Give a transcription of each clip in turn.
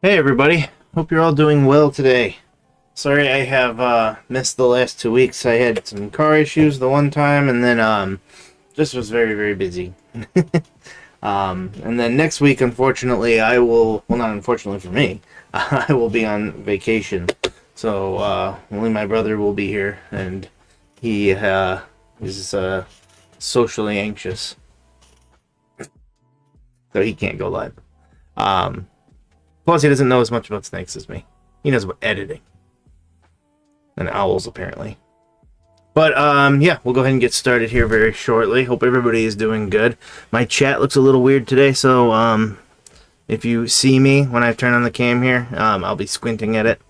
Hey everybody, hope you're all doing well today. Sorry I have missed the last 2 weeks. I had some car issues the one time and then just was very busy. And then next week, unfortunately, I will, well, not unfortunately for me, I will be on vacation. So only my brother will be here, and he is socially anxious, so he can't go live. Plus, he doesn't know as much about snakes as me. He knows about editing. And owls, apparently. But, yeah, we'll go ahead and get started here very shortly. Hope everybody is doing good. My chat looks a little weird today, so, if you see me when I turn on the cam here, I'll be squinting at it.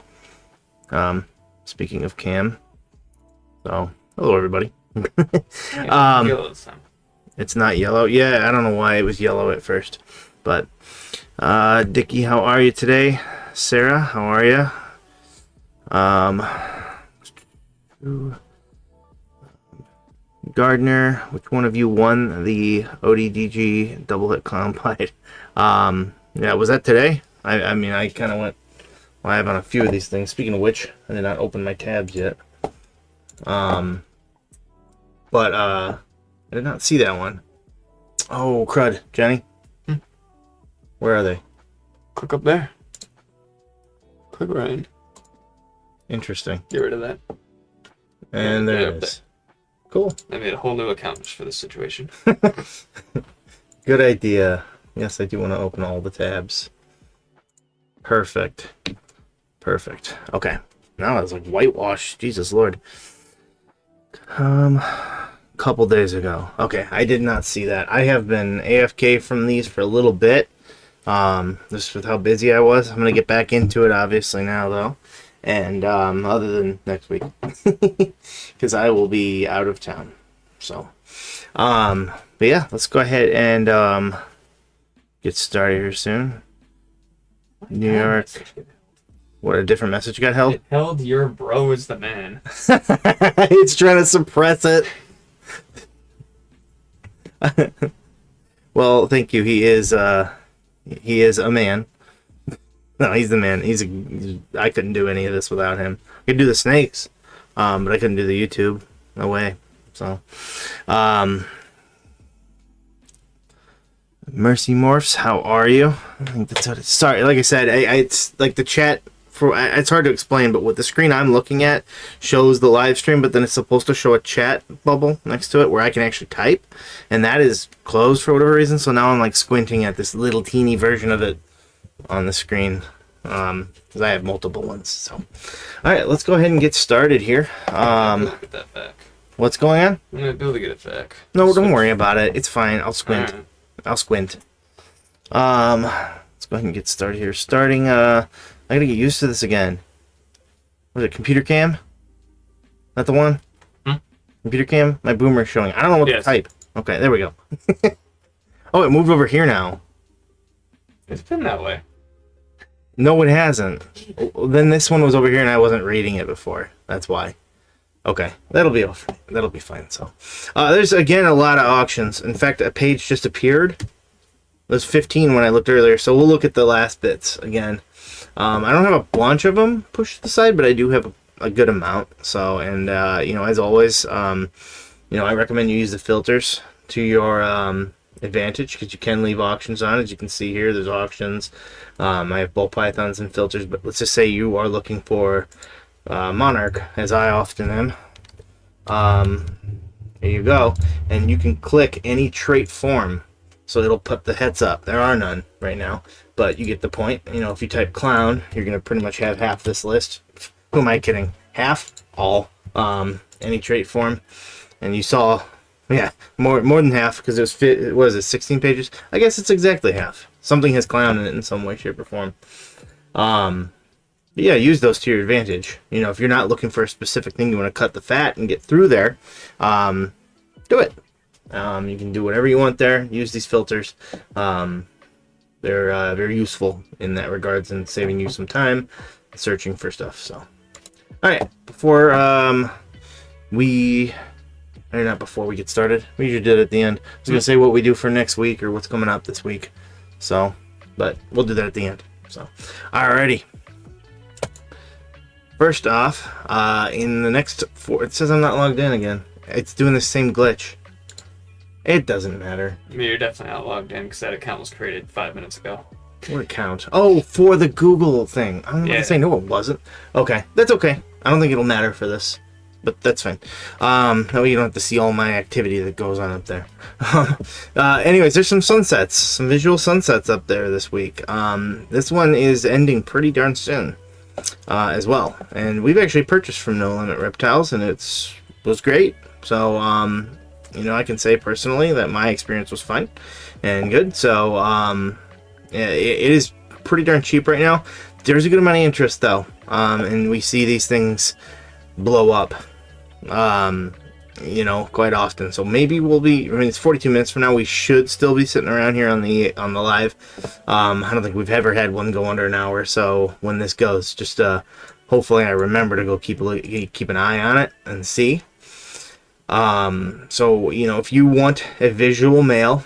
Speaking of cam. So, hello, everybody. It's not yellow. Yeah, I don't know why it was yellow at first. But, Dickie, how are you today? Sarah, how are you? Gardner, which one of you won the ODDG double hit combine? Yeah, was that today? I mean, I kind of went live on a few of these things. Speaking of which, I did not open my tabs yet. But I did not see that one. Oh, crud. Jenny? Where are they? Click up there. Click right. Interesting. Get rid of that. And there it is. Cool. I made a whole new account just for this situation. Good idea. Yes, I do want to open all the tabs. Perfect. Perfect. Okay. Now it's like whitewash. Jesus Lord. Couple days ago. Okay, I did not see that. I have been AFK from these for a little bit. Just with how busy I was. I'm gonna get back into it obviously now though. And other than next week. Because I will be out of town. So but yeah, let's go ahead and get started here soon. New York. What, a different message got held? It held your bro is the man. It's trying to suppress it. Well, thank you. He is a man. No, he's the man. I couldn't do any of this without him. I could do the snakes, but I couldn't do the YouTube. No way. So, Mercy Morphs, how are you? I think that's what sorry, like I said, it's like the chat. It's hard to explain, but what the screen I'm looking at shows the live stream, but then it's supposed to show a chat bubble next to it where I can actually type, and that is closed for whatever reason. So now I'm like squinting at this little teeny version of it on the screen, because I have multiple ones. So, all right, let's go ahead and get started here. Get that back. What's going on? I'm gonna be able to get it back. No, don't worry about it. It's fine. I'll squint. Right. I'll squint. Let's go ahead and get started here. Starting. I gotta get used to this again. What is it? Computer cam? Not the one? Computer cam? My boomer is showing. I don't know what to type. Okay, there we go. Oh, it moved over here now. It's been that way. No, it hasn't. Then this one was over here and I wasn't reading it before. That's why. Okay, that'll be fine. So, there's again a lot of auctions. In fact, a page just appeared. It was 15 when I looked earlier. So we'll look at the last bits again. I don't have a bunch of them pushed to the side, but I do have a good amount. So, and you know, as always, you know, I recommend you use the filters to your advantage, because you can leave auctions on. As you can see here, there's auctions. I have ball pythons and filters, but let's just say you are looking for monarch, as I often am. Here you go, and you can click any trait form, so it'll put the heads up. There are none right now, but you get the point. You know, if you type clown, you're gonna pretty much have half this list. Who am I kidding? Half? All. Any trait form, and you saw. Yeah, more than half, because it was 16 pages. I guess it's exactly half. Something has clown in it in some way, shape, or form. But yeah, use those to your advantage. You know, if you're not looking for a specific thing, you want to cut the fat and get through there, do it. You can do whatever you want there. Use these filters. They're very useful in that regards, and saving you some time searching for stuff. So, all right, before we get started. We usually did it at the end. I was going to say what we do for next week or what's coming up this week. So, but we'll do that at the end. So, alrighty. First off, in the next 4, it says I'm not logged in again. It's doing the same glitch. It doesn't matter. I mean, you're definitely not logged in because that account was created 5 minutes ago. What account? Oh, for the Google thing. I'm going to say no, it wasn't. Okay, that's okay. I don't think it'll matter for this, but that's fine. That way you don't have to see all my activity that goes on up there. Anyways, there's some sunsets, some visual sunsets up there this week. This one is ending pretty darn soon. As well, and we've actually purchased from No Limit Reptiles, and was great. So I can say personally that my experience was fun and good. So it is pretty darn cheap right now. There's a good amount of interest though, and we see these things blow up quite often. So maybe it's 42 minutes from now. We should still be sitting around here on the live. I don't think we've ever had one go under an hour. So when this goes, just hopefully I remember to go keep an eye on it and see. So if you want a visual male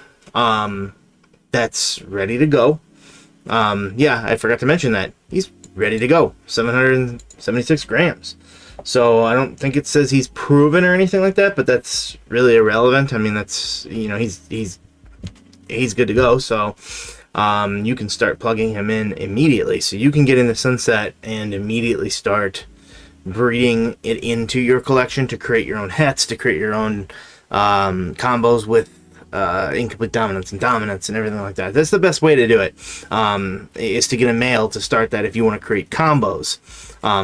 that's ready to go, I forgot to mention that he's ready to go. 776 grams. So I don't think it says he's proven or anything like that, but that's really irrelevant. I mean, that's he's good to go. So you can start plugging him in immediately. So you can get in the sunset and immediately start breeding it into your collection to create your own hets, to create your own combos with incomplete dominance and everything like that. That's the best way to do it, is to get a male to start that if you want to create combos,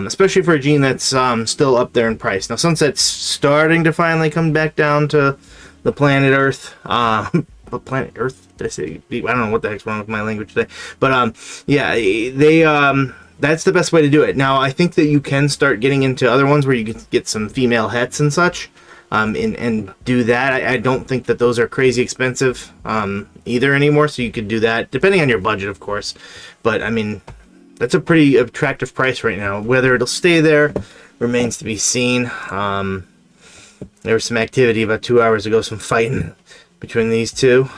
especially for a gene that's still up there in price. Now Sunset's starting to finally come back down to the planet Earth. Planet Earth? Did I say? I don't know what the heck's wrong with my language today, but that's the best way to do it. Now I think that you can start getting into other ones where you can get some female hets and such. And do that. I don't think that those are crazy expensive either anymore, so you could do that, depending on your budget, of course. But, I mean, that's a pretty attractive price right now. Whether it'll stay there remains to be seen. There was some activity about 2 hours ago, some fighting between these two.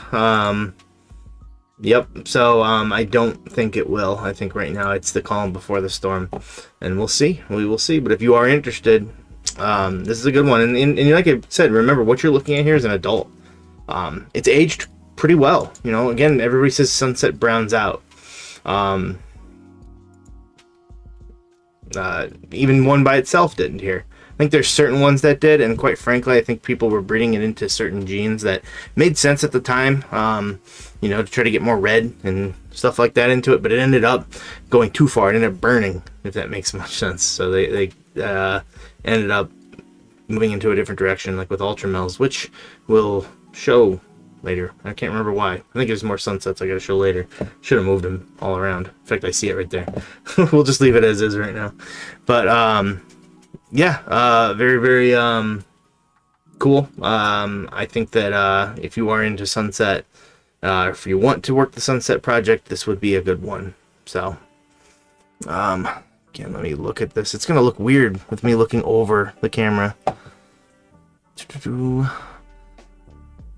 Yep, so I don't think it will. I think right now it's the calm before the storm. And we'll see. We will see. But if you are interested... this is a good one, and like I said, remember what you're looking at here is an adult. It's aged pretty well. Again, everybody says Sunset browns out. Even one by itself didn't here. I think there's certain ones that did, and quite frankly, I think people were breeding it into certain genes that made sense at the time. To try to get more red and stuff like that into it, but it ended up going too far. It ended up burning, if that makes much sense. So they ended up moving into a different direction, like with Ultramels, which we'll show later. I can't remember why. I think there's more sunsets I gotta show later. Should have moved them all around. In fact, I see it right there. We'll just leave it as is right now. But very, very cool. I think that if you are into sunset, if you want to work the sunset project, this would be a good one. So again, let me look at this. It's going to look weird with me looking over the camera.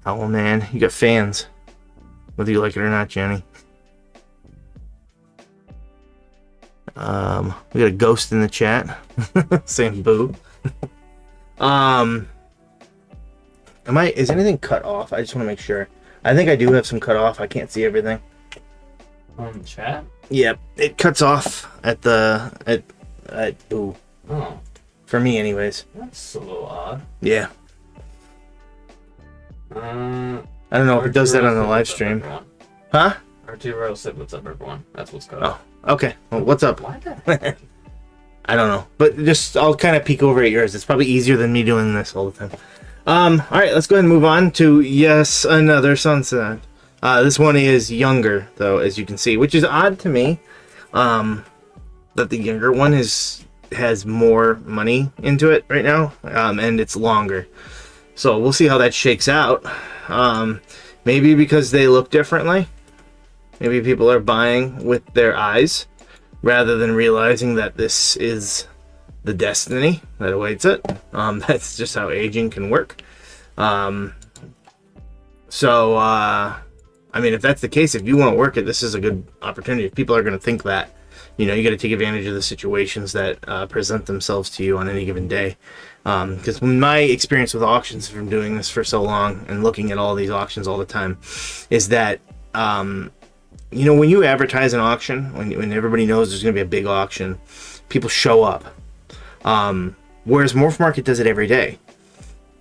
Oh, man. You got fans. Whether you like it or not, Jenny. We got a ghost in the chat. Saying boo. Is anything cut off? I just want to make sure. I think I do have some cut off. I can't see everything. On the chat? Yep, it cuts off at ooh. Oh. For me, anyways. That's a little odd. Yeah. I don't know if it does that on the live stream. Huh? R2 Royal said, "What's up, everyone?" That's what's going on. Oh, okay. Well, what's up? Why that? I don't know, but I'll kind of peek over at yours. It's probably easier than me doing this all the time. All right, let's go ahead and move on to another sunset. This one is younger, though, as you can see, which is odd to me. That the younger one has more money into it right now, and it's longer. So we'll see how that shakes out. Maybe because they look differently. Maybe people are buying with their eyes rather than realizing that this is the destiny that awaits it. That's just how aging can work. I mean, if that's the case, if you want to work it, this is a good opportunity. If people are going to think that, you know, you got to take advantage of the situations that present themselves to you on any given day. Because my experience with auctions from doing this for so long and looking at all these auctions all the time is that, you know, when you advertise an auction, when everybody knows there's going to be a big auction, people show up. Whereas Morphmarket does it every day.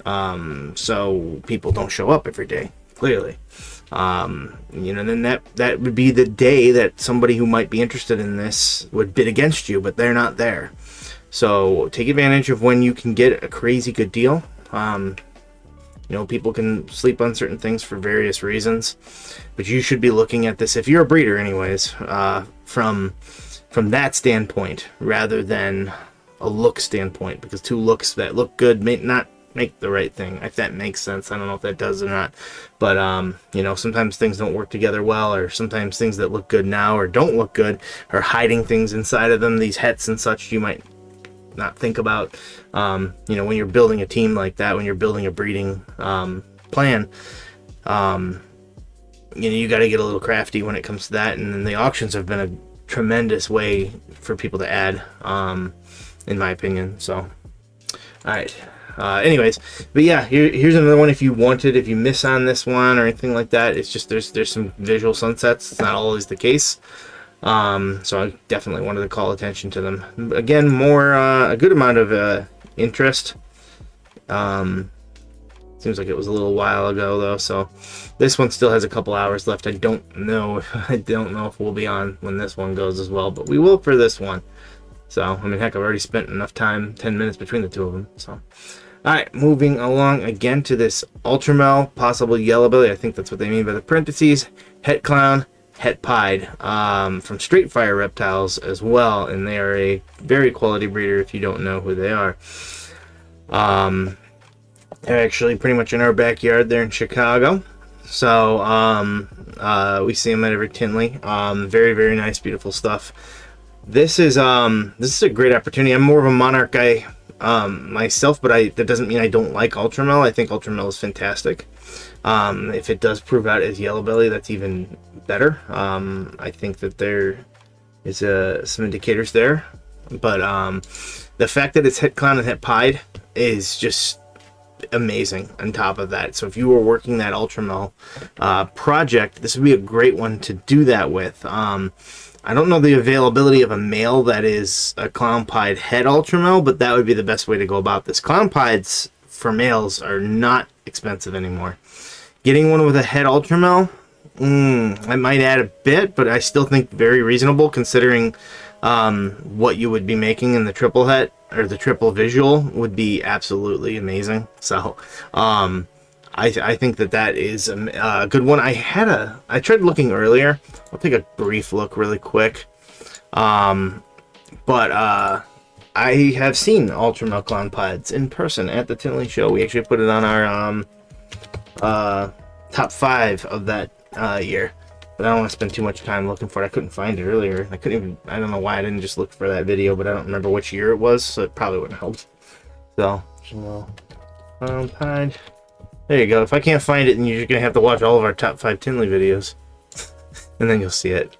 So people don't show up every day, clearly. You know, then that would be the day that somebody who might be interested in this would bid against you, but they're not there. So take advantage of when you can get a crazy good deal. You know, people can sleep on certain things for various reasons, but you should be looking at this, if you're a breeder anyways, from that standpoint rather than a look standpoint, because two looks that look good may not make the right thing, if that makes sense. I don't know if that does or not, but you know, sometimes things don't work together well, or sometimes things that look good now or don't look good are hiding things inside of them, these hets and such you might not think about. You know, when you're building a team like that, when you're building a breeding plan, you know, you got to get a little crafty when it comes to that. And then the auctions have been a tremendous way for people to add, in my opinion. So, all right. Anyways, but yeah, here's another one. If you miss on this one or anything like that, it's just there's some visual sunsets. It's not always the case. So I definitely wanted to call attention to them. Again, a good amount of interest. Seems like it was a little while ago though, so this one still has a couple hours left. I don't know if we'll be on when this one goes as well, but we will for this one. So I mean, heck, I've already spent enough time, 10 minutes between the two of them. So, all right, moving along again to this Ultramel, possible yellow belly. I think that's what they mean by the parentheses. Het Clown, Het Pied, from Straight Fire Reptiles as well, and they are a very quality breeder if you don't know who they are. They're actually pretty much in our backyard there in Chicago. So we see them at every Tinley. Very, very nice, beautiful stuff. This is a great opportunity. I'm more of a Monarch guy myself, but that doesn't mean I don't like Ultramel. I think Ultramel is fantastic. If it does prove out as yellow belly, that's even better. I think that there is some indicators there, but the fact that it's Het Clown and Het Pied is just amazing on top of that. So if you were working that Ultramel project, this would be a great one to do that with. I don't know the availability of a male that is a Clown Pied Het Ultramel, but that would be the best way to go about this. Clown Pieds for males are not expensive anymore. Getting one with a Het Ultramel, I might add a bit, but I still think very reasonable considering what you would be making in the triple het or the triple visual would be absolutely amazing. So I think that is a good one. I tried looking earlier. I'll take a brief look really quick. But I have seen Ultramel Clown Pieds in person at the Tinley show. We actually put it on our top 5 of that year. But I don't want to spend too much time looking for it. I couldn't find it earlier. I don't know why I didn't just look for that video, but I don't remember which year it was, so it probably wouldn't help. So, Clown Pied. There you go. If I can't find it, then you're going to have to watch all of our top 5 Tinley videos. And then you'll see it.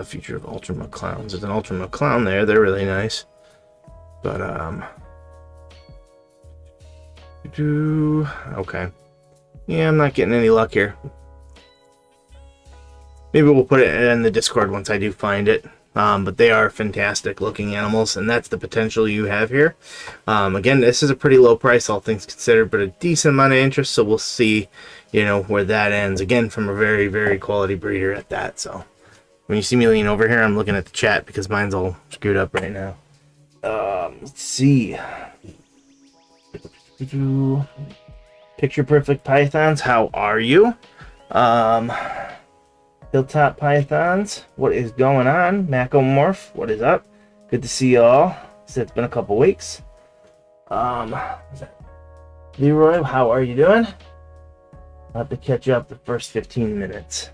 Future of Ultramel Clowns. There's an Ultramel Clown there. They're really nice. But, okay. Yeah, I'm not getting any luck here. Maybe we'll put it in the Discord once I do find it. But they are fantastic looking animals, and that's the potential you have here. Again, this is a pretty low price, all things considered, but a decent amount of interest, so we'll see, where that ends. Again, from a very, very quality breeder at that. So when you see me lean over here, I'm looking at the chat because mine's all screwed up right now. Let's see. Picture Perfect Pythons, how are you? Hilltop Pythons, what is going on? Macomorph, what is up? Good to see you all. It's been a couple weeks. Leroy, how are you doing? I'll have to catch up the first 15 minutes.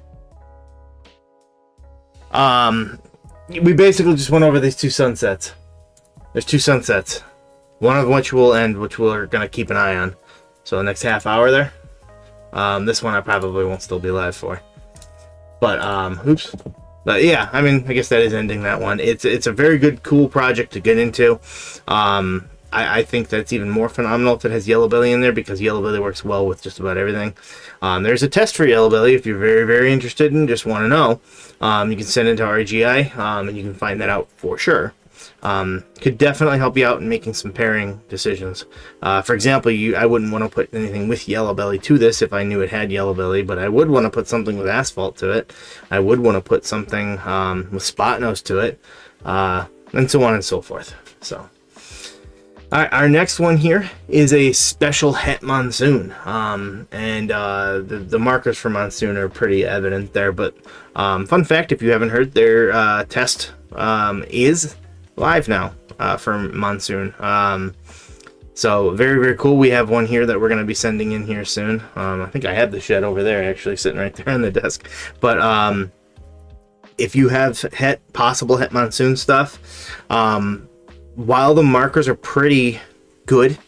We basically just went over these 2 sunsets. There's 2 sunsets. One of which will end, which we're going to keep an eye on. So the next half hour there. This one I probably won't still be live for. But oops. But yeah, I mean, I guess that is ending that one. It's a very good, cool project to get into. I think that's even more phenomenal if it has Yellow Belly in there, because Yellow Belly works well with just about everything. There's a test for Yellow Belly if you're very, very interested and just want to know. You can send it to RGI, and you can find that out for sure. Could definitely help you out in making some pairing decisions. For example, I wouldn't want to put anything with Yellow Belly to this if I knew it had Yellow Belly, but I would want to put something with Asphalt to it. I would want to put something with Spot Nose to it, and so on and so forth. So, all right, our next one here is a special Het Monsoon, and the markers for Monsoon are pretty evident there. But fun fact, if you haven't heard, their test is live now for Monsoon. So very, very cool. We have one here that we're going to be sending in here soon. I think I have the shed over there actually sitting right there on the desk. But if you have possible Het Monsoon stuff, while the markers are pretty good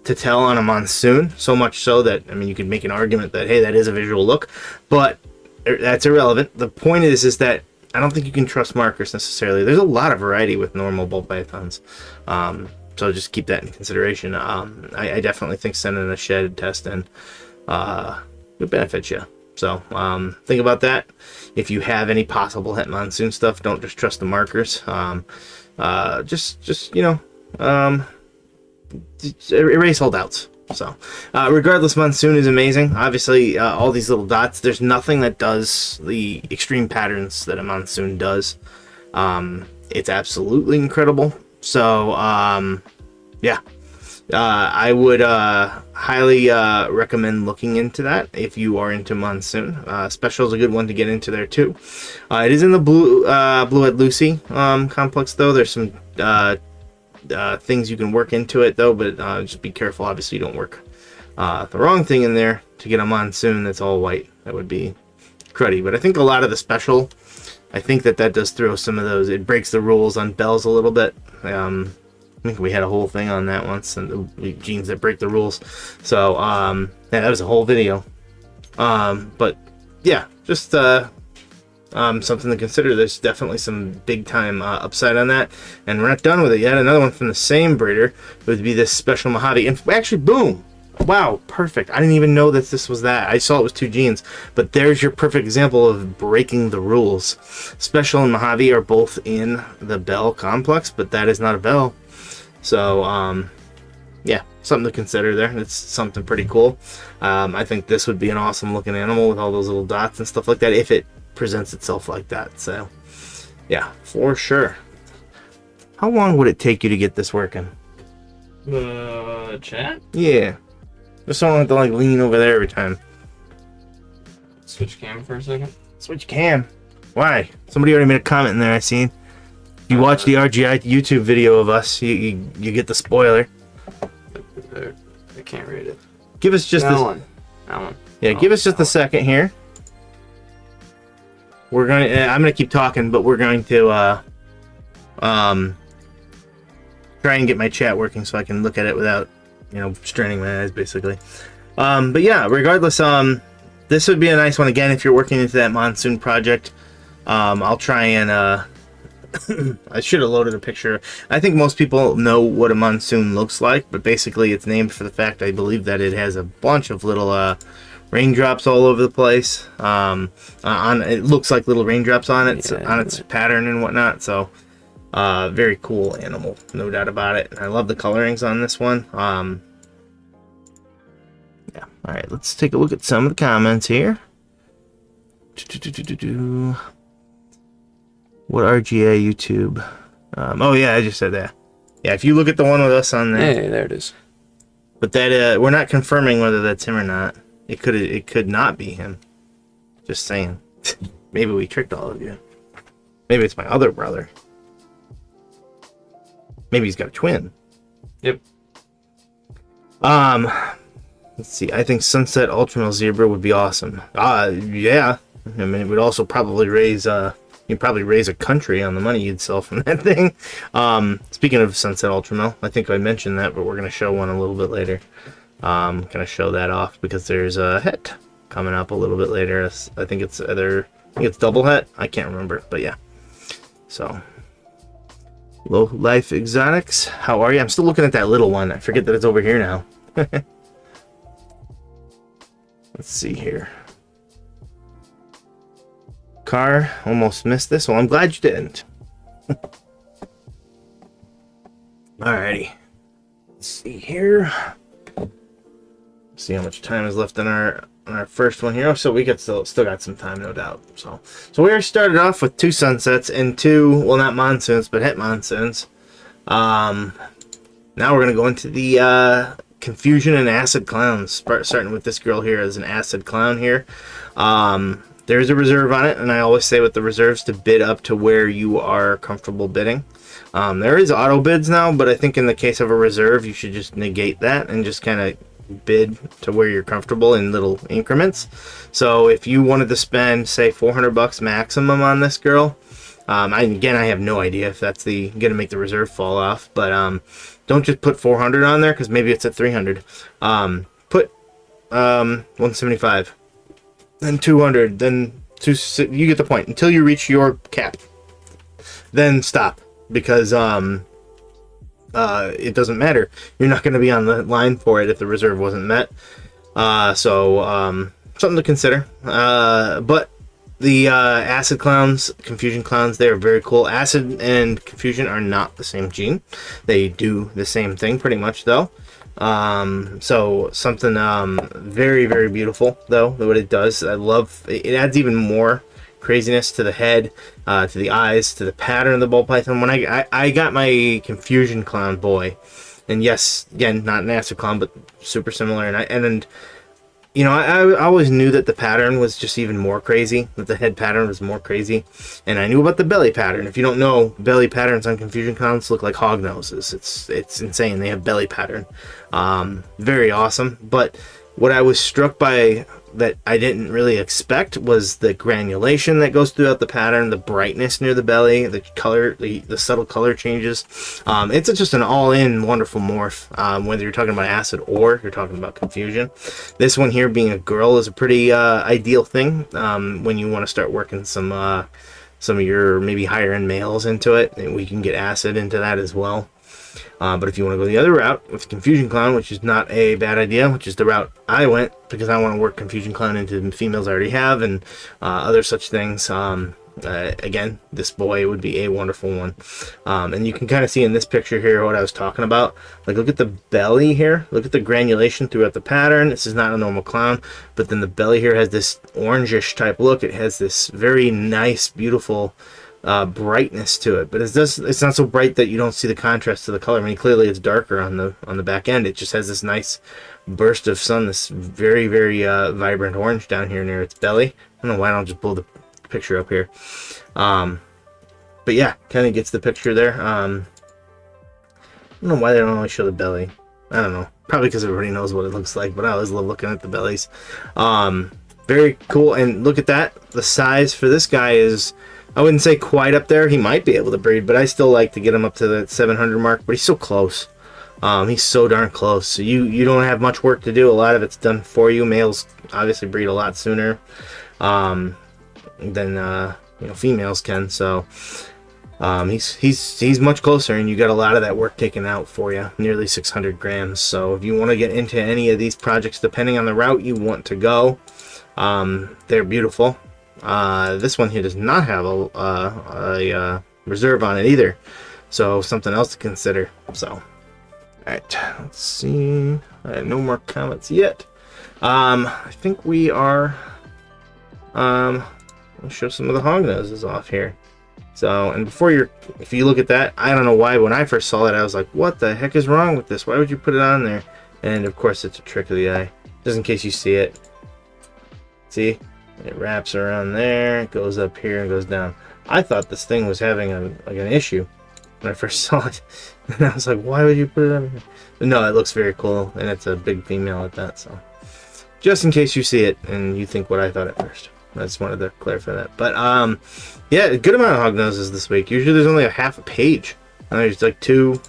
to tell on a Monsoon, so much so that, I mean, you could make an argument that, hey, that is a visual look, but that's irrelevant. The point is that I don't think you can trust markers necessarily. There's a lot of variety with normal bolt pythons, so just keep that in consideration. I definitely think sending a shed test in would benefit you. So think about that. If you have any possible Het Monsoon stuff, don't just trust the markers. Just you know, erase all doubts. So regardless, Monsoon is amazing. Obviously, all these little dots, there's nothing that does the extreme patterns that a Monsoon does. It's absolutely incredible. So yeah, I would highly recommend looking into that if you are into Monsoon. Special is a good one to get into there too. It is in the Blue-Eyed Lucy complex though. There's some things you can work into it though, but just be careful. Obviously, you don't work the wrong thing in there to get a Monsoon that's all white. That would be cruddy. But I think a lot of the special, I think that does throw some of those. It breaks the rules on bells a little bit. I think we had a whole thing on that once, and the genes that break the rules. So yeah, that was a whole video. But yeah, just something to consider. There's definitely some big time upside on that, and we're not done with it yet. Another one from the same breeder would be this special Mojave, and actually, boom, wow, perfect. I didn't even know that this was that. I saw it was two genes, but there's your perfect example of breaking the rules. Special and Mojave are both in the bell complex, but that is not a bell. So yeah, something to consider there. It's something pretty cool. I think this would be an awesome looking animal with all those little dots and stuff like that if it presents itself like that. So yeah, for sure. How long would it take you to get this working? Chat? Yeah, just don't have to like lean over there every time. Switch cam for a second. Switch cam. Why? Somebody already made a comment in there. I seen. If you watch the RGI YouTube video of us, you get the spoiler. I can't read it. Give us just That one. Yeah, give us just a second here. We're going to, I'm going to keep talking, but we're going to try and get my chat working so I can look at it without, you know, straining my eyes basically. But yeah, regardless, this would be a nice one again if you're working into that Monsoon project. I'll try and I should have loaded a picture. I think most people know what a Monsoon looks like, but basically it's named for the fact I believe that it has a bunch of little raindrops all over the place. It looks like little raindrops on it, on its pattern and whatnot. So very cool animal, no doubt about it. I love the colorings on this one. Yeah. All right, let's take a look at some of the comments here. What RGA YouTube? Oh yeah, I just said that. Yeah, if you look at the one with us on there. Hey, there it is. But that we're not confirming whether that's him or not. It could not be him. Just saying. Maybe we tricked all of you. Maybe it's my other brother. Maybe he's got a twin. Yep. Let's see. I think Sunset Ultramel Zebra would be awesome. Yeah. I mean, it would also probably raise you'd probably raise a country on the money you'd sell from that thing. Speaking of Sunset Ultramel, I think I mentioned that, but we're going to show one a little bit later. Kind of show that off because there's a het coming up a little bit later. I think it's double het. I can't remember, but yeah. So, Low Life Exotics, how are you? I'm still looking at that little one. I forget that it's over here now. Let's see here. Car, almost missed this one. I'm glad you didn't. Alrighty. Let's see here. See how much time is left on our first one here. Oh, so we got still got some time, no doubt. So we already started off with 2 sunsets and 2, well, not monsoons, but het monsoons. Now we're gonna go into the confusion and acid clowns. Starting with this girl here as an acid clown here. There's a reserve on it, and I always say with the reserves to bid up to where you are comfortable bidding. There is auto bids now, but I think in the case of a reserve, you should just negate that and just kind of bid to where you're comfortable in little increments. So if you wanted to spend, say, $400 maximum on this girl, I have no idea if that's gonna make the reserve fall off, but don't just put 400 on there because maybe it's at 300. Put 175, then 200, then you get the point until you reach your cap. Then stop, because it doesn't matter. You're not going to be on the line for it if the reserve wasn't met. So something to consider. But the acid clowns, confusion clowns, they are very cool. Acid and confusion are not the same gene. They do the same thing pretty much, though. So something very, very beautiful, though, what it does. I love it. Adds even more craziness to the head, to the eyes, to the pattern of the ball python. When I got my confusion clown boy, and yes, again, not an acid clown, but super similar, and you know, I always knew that the pattern was just even more crazy, that the head pattern was more crazy, and I knew about the belly pattern. If you don't know, belly patterns on confusion clowns look like hognoses. It's insane. They have belly pattern. Very awesome. But what I was struck by that I didn't really expect was the granulation that goes throughout the pattern, the brightness near the belly, the color, the subtle color changes. It's just an all-in wonderful morph, whether you're talking about acid or you're talking about confusion. This one here, being a girl, is a pretty ideal thing when you want to start working some of your maybe higher end males into it, and we can get acid into that as well. But if you want to go the other route with Confusion Clown, which is not a bad idea, which is the route I went because I want to work Confusion Clown into the females I already have and other such things. Again, this boy would be a wonderful one. And you can kind of see in this picture here what I was talking about. Like, look at the belly here. Look at the granulation throughout the pattern. This is not a normal clown, but then the belly here has this orangish type look. It has this very nice, beautiful brightness to it, but it's not so bright that you don't see the contrast to the color. I mean, clearly it's darker on the back end. It just has this nice burst of sun, this very, very vibrant orange down here near its belly. I don't know why I don't just pull the picture up here. But yeah, kind of gets the picture there. I don't know why they don't always show the belly. I don't know, probably because everybody knows what it looks like, but I always love looking at the bellies. Very cool. And look at that, the size for this guy is, I wouldn't say quite up there. He might be able to breed, but I still like to get him up to the 700 mark. But he's so close. He's so darn close. So you don't have much work to do. A lot of it's done for you. Males obviously breed a lot sooner than females can. So he's much closer, and you got a lot of that work taken out for you. Nearly 600 grams. So if you want to get into any of these projects, depending on the route you want to go, they're beautiful. This one here does not have a reserve on it either, so something else to consider. So, all right, let's see. No more comments yet. I think we are. I'll show some of the Hognoses off here. So, and if you look at that, I don't know why when I first saw it, I was like, what the heck is wrong with this? Why would you put it on there? And of course, it's a trick of the eye, just in case you see it. See? It wraps around there, it goes up here, and goes down. I thought this thing was having an issue when I first saw it. And I was like, why would you put it on here? But no, it looks very cool, and it's a big female at that. So, just in case you see it and you think what I thought at first. I just wanted to clarify that. But, yeah, a good amount of Hognoses this week. Usually there's only a half a page. And there's like a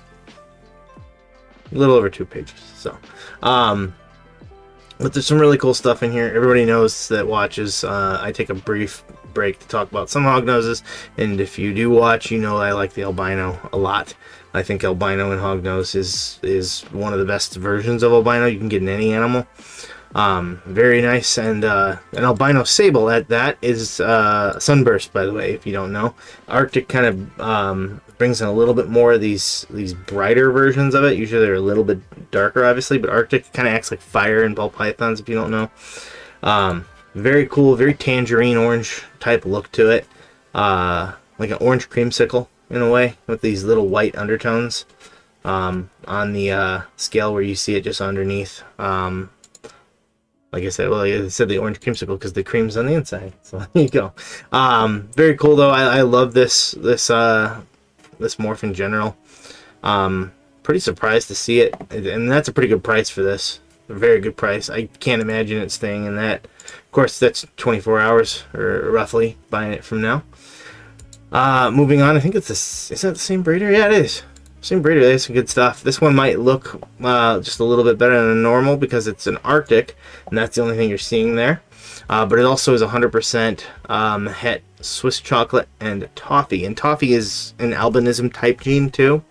little over 2 pages. So, but there's some really cool stuff in here. Everybody knows that watches. I take a brief break to talk about some Hognoses, and if you do watch, you know I like the albino a lot. I think albino and hognose is one of the best versions of albino you can get in any animal. Very nice. And an albino sable, that is sunburst, by the way, if you don't know. Arctic kind of brings in a little bit more of these brighter versions of it. Usually they're a little bit darker, obviously, but Arctic kind of acts like fire in ball pythons, if you don't know. Very cool, very tangerine orange type look to it. Like an orange creamsicle in a way, with these little white undertones on the scale where you see it just underneath. Like I said, well, I said the orange creamsicle because the cream's on the inside. So there you go. Very cool though. I love this morph in general. Pretty surprised to see it, and that's a pretty good price for this. A very good price. I can't imagine it staying in that. Of course, that's 24 hours or roughly buying it from now. Moving on, I think it's is that the same breeder? Yeah, it is. Same breeder. They have some good stuff. This one might look just a little bit better than normal because it's an Arctic, and that's the only thing you're seeing there. But it also is 100% het Swiss chocolate and toffee. And toffee is an albinism type gene too.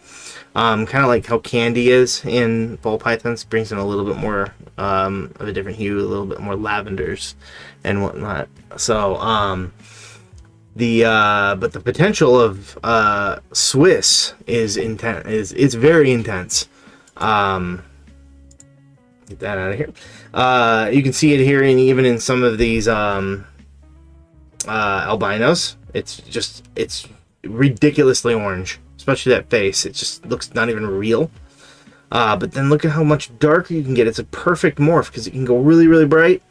Kind of like how candy is in ball pythons. Brings in a little bit more of a different hue, a little bit more lavenders and whatnot. So, but the potential of Swiss is intense. It's very intense. Get that out of here. You can see it here, and even in some of these albinos, it's ridiculously orange, especially that face. It just looks not even real. But then look at how much darker you can get. It's a perfect morph because it can go really, really bright.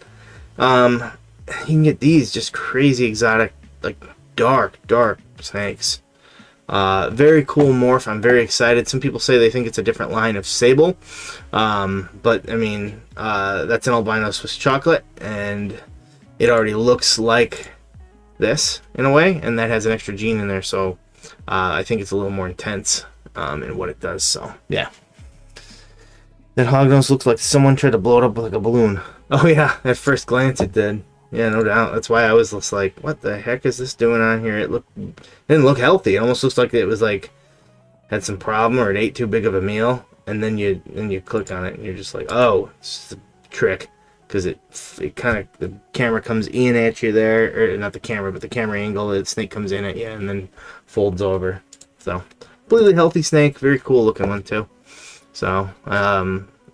You can get these just crazy exotic, like dark snakes. Very cool morph. I'm very excited. Some people say they think it's a different line of sable, but I mean that's an albino Swiss chocolate, and it already looks like this in a way, and that has an extra gene in there, so I think it's a little more intense in what it does. So yeah, that hognose looks like someone tried to blow it up like a balloon. Oh yeah, at first glance it did. Yeah, no doubt. That's why I was just like, what the heck is this doing on here? It didn't look healthy. It almost looks like it was like had some problem, or it ate too big of a meal. And then you click on it and you're just like, oh, it's just a trick, because it kind of, the camera comes in at you there, or not the camera, but the camera angle. The snake comes in at you and then folds over. So completely healthy snake, very cool looking one too. So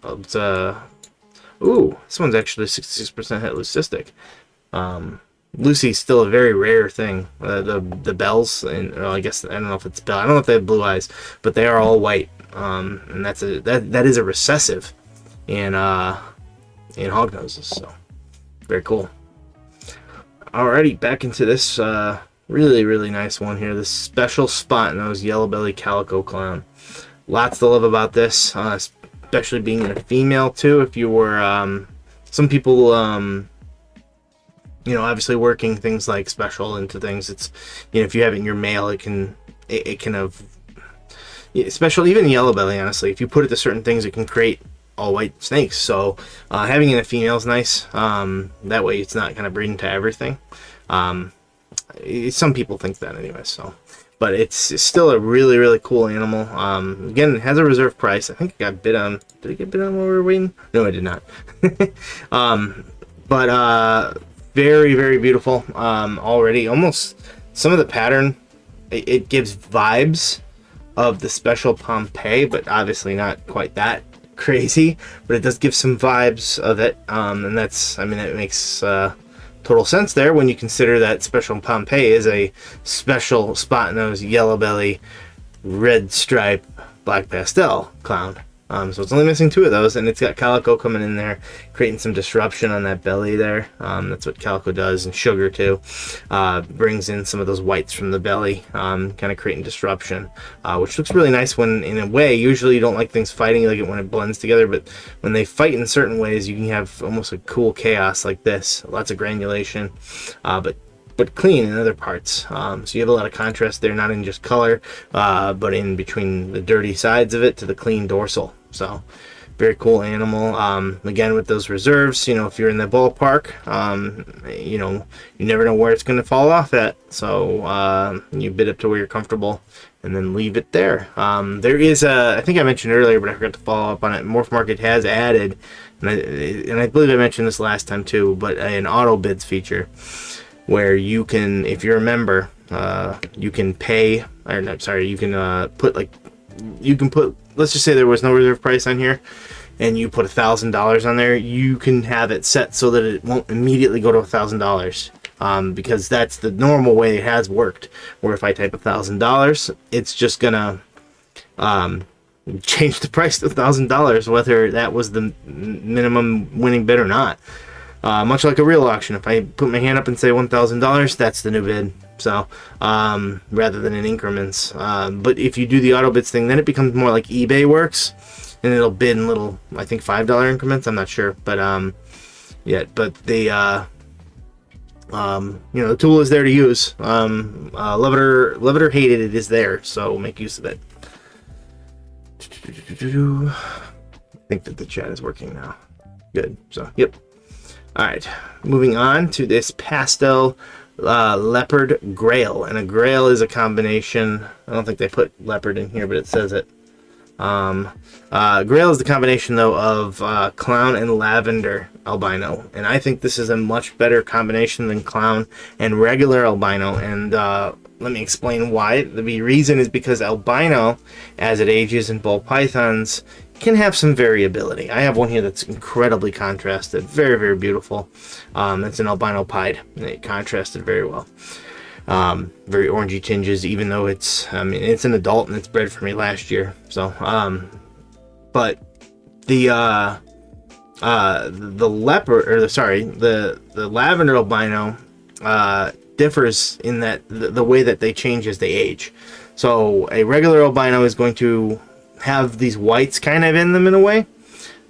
it's ooh, this one's actually 66% het leucistic. Lucy's still a very rare thing. The bells, and well, I guess I don't know if it's bell. I don't know if they have blue eyes, but they are all white. And that is a recessive in hognoses. So very cool. Alrighty, back into this really nice one here. This special spot nose yellow belly calico clown. Lots to love about this, especially being a female too. If you were some people obviously working things like special into things, it's, if you have it in your male, it can have special, even yellow belly, honestly, if you put it to certain things, it can create all white snakes. So having it in a female is nice. That way it's not kind of breeding to everything. Some people think that anyway, so, but it's still a really cool animal. Again, it has a reserve price. I think it got bid on. Did it get bid on while we were waiting? No, it did not. But very beautiful. Already, almost some of the pattern, it gives vibes of the special Pompeii, but obviously not quite that crazy. But it does give some vibes of it, and that's, I mean, it makes total sense there when you consider that special Pompeii is a special spot nose, yellow belly, red stripe, black pastel clown. So it's only missing 2 of those, and it's got calico coming in there, creating some disruption on that belly there. That's what calico does, and sugar too. Brings in some of those whites from the belly, kind of creating disruption, which looks really nice when, in a way, usually you don't like things fighting, like it when it blends together, but when they fight in certain ways, you can have almost a cool chaos like this. Lots of granulation, but clean in other parts. So you have a lot of contrast there, not in just color, but in between the dirty sides of it to the clean dorsal. So Very cool animal. Again, with those reserves, you know, if you're in the ballpark, you know, you never know where it's going to fall off at. So you bid up to where you're comfortable and then leave it there. There is I think I mentioned earlier, but I forgot to follow up on it. Morphmarket has added, and I believe I mentioned this last time too, but an auto bids feature where you can, if you're a member, you can pay, or no, sorry, you can put like, you can put, let's just say there was no reserve price on here, and you put $1,000 on there, you can have it set so that it won't immediately go to $1,000, because that's the normal way it has worked. Where if I type $1,000, it's just gonna change the price to $1,000, whether that was the minimum winning bid or not. Much like a real auction, if I put my hand up and say $1,000, that's the new bid. So rather than in increments, but if you do the auto bids thing, then it becomes more like eBay works, and it'll bid in little, I think $5 increments. I'm not sure, but yeah. But the you know, the tool is there to use. Love it or hate it, it is there. So make use of it. I think that the chat is working now. Good. So yep. All right, moving on to this pastel leopard grail, and a grail is a combination. I don't think they put leopard in here, but it says it. Grail is the combination though of clown and lavender albino, and I think this is a much better combination than clown and regular albino. And let me explain why. The reason is because albino, as it ages in ball pythons, can have some variability. I have one here that's incredibly contrasted, very, very beautiful. It's an albino pied, and it contrasted very well. Very orangey tinges, even though it's, I mean, it's an adult and it's bred for me last year. So, but the leopard, or the lavender albino differs in that the way that they change as they age. So a regular albino is going to have these whites kind of in them in a way,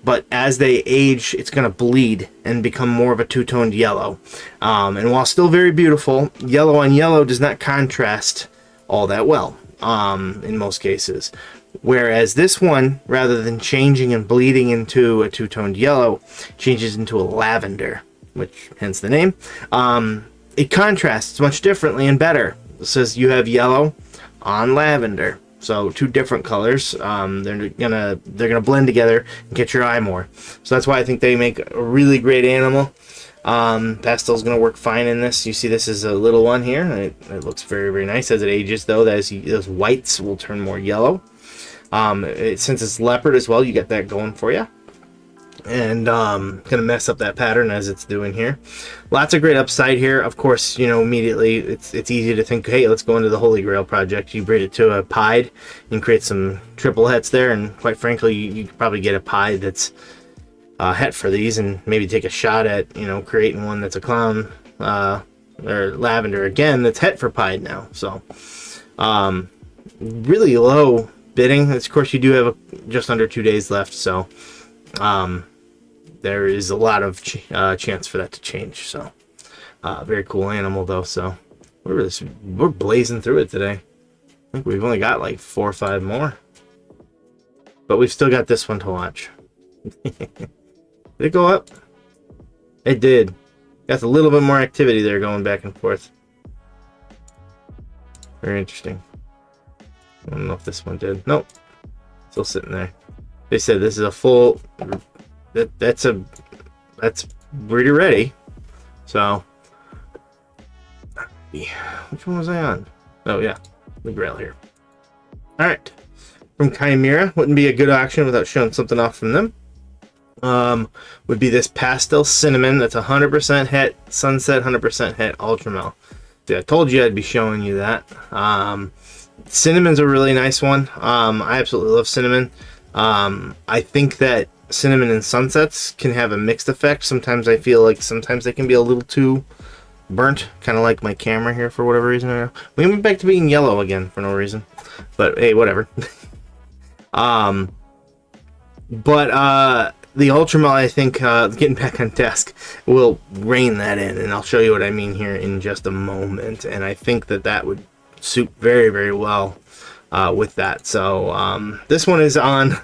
but as they age, it's going to bleed and become more of a two-toned yellow. And while still very beautiful, yellow on yellow does not contrast all that well in most cases. Whereas this one, rather than changing and bleeding into a two-toned yellow, changes into a lavender, which hence the name. It contrasts much differently and better. It says you have yellow on lavender. So two different colors. They're gonna blend together and catch your eye more. So that's why I think they make a really great animal. Pastel's gonna work fine in this. You see, this is a little one here. It looks very, very nice as it ages, though. Those whites will turn more yellow. Since it's leopard as well, you get that going for you. And gonna mess up that pattern as it's doing here. Lots of great upside here. Of course, you know, immediately it's easy to think, hey, let's go into the Holy Grail project. You breed it to a pied and create some triple hets there, and quite frankly, you could probably get a pied that's het for these, and maybe take a shot at, you know, creating one that's a clown or lavender again that's het for pied now. So really low bidding. Of course, you do have just under 2 days left, so there is a lot of chance for that to change. So very cool animal though. So we're blazing through it today. I think we've only got like 4 or 5 more, but we've still got this one to watch. Did it go up? It did. Got a little bit more activity there going back and forth. Very interesting. I don't know if this one did. Nope. Still sitting there. They said this is a full. That's breeder ready. So, which one was I on? Oh yeah, the Grail here. All right, from Chimera, wouldn't be a good auction without showing something off from them. Would be this pastel cinnamon. That's 100% het sunset, 100% het ultramel. See, I told you I'd be showing you that. Cinnamon's a really nice one. I absolutely love cinnamon. I think that cinnamon and sunsets can have a mixed effect. Sometimes I feel like sometimes they can be a little too burnt, kind of like my camera here for whatever reason. We went back to being yellow again for no reason, but hey, whatever. But the ultramel, I think, getting back on task, will rein that in, and I'll show you what I mean here in just a moment. And I think that that would suit very, very well with that. So this one is on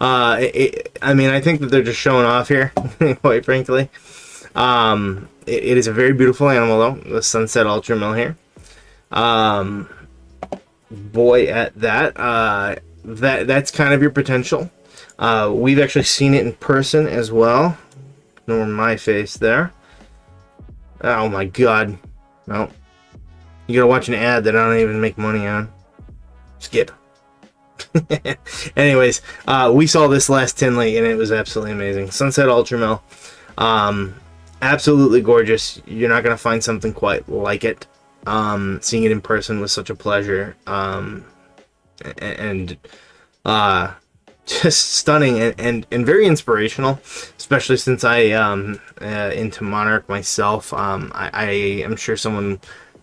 I mean, I think that they're just showing off here, quite frankly. It is a very beautiful animal, though. The Sunset Ultra Mill here. Boy, at that, that's kind of your potential. We've actually seen it in person as well. Ignore my face there. Oh my god. No. You gotta watch an ad that I don't even make money on. Skip. Anyways, we saw this last Tinley and it was absolutely amazing. Sunset Ultramel. Absolutely gorgeous. You're not gonna find something quite like it. Seeing it in person was such a pleasure. And just stunning and very inspirational, especially since I into Monarch myself. I am sure someone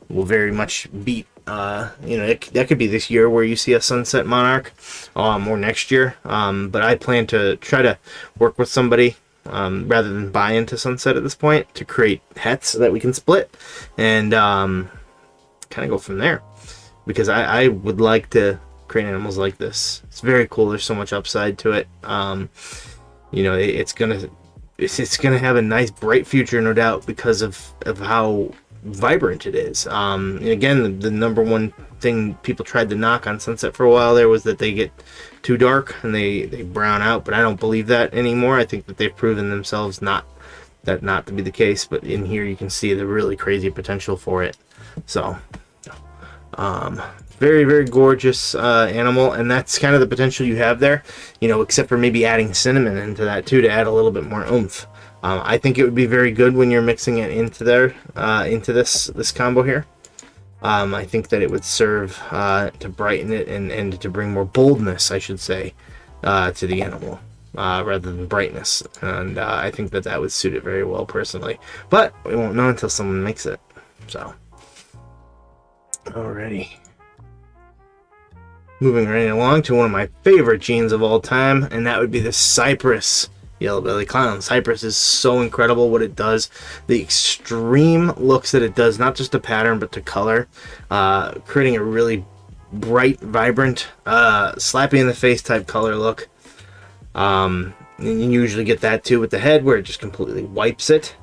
will very much beat that could be this year where you see a Sunset Monarch, or next year, but I plan to try to work with somebody rather than buy into Sunset at this point to create hets that we can split and kind of go from there, because I would like to create animals like this. It's very cool. There's so much upside to it. It's gonna have a nice bright future, no doubt, because of how vibrant it is. And again, the number one thing people tried to knock on Sunset for a while there was that they get too dark and they brown out, but I don't believe that anymore. I think that they've proven themselves not to be the case, but in here you can see the really crazy potential for it. So very, very gorgeous animal, and that's kind of the potential you have there, except for maybe adding cinnamon into that too to add a little bit more oomph. I think it would be very good when you're mixing it into there, into this combo here. I think that it would serve to brighten it and to bring more boldness, I should say, to the animal, rather than brightness. And I think that would suit it very well, personally. But we won't know until someone makes it. So, alrighty. Moving right along to one of my favorite genes of all time, and that would be the Cypress Yellow Belly Clown. Cypress is so incredible what it does. The extreme looks that it does, not just to pattern, but to color, creating a really bright, vibrant, slappy in the face type color look. And you usually get that too with the head, where it just completely wipes it.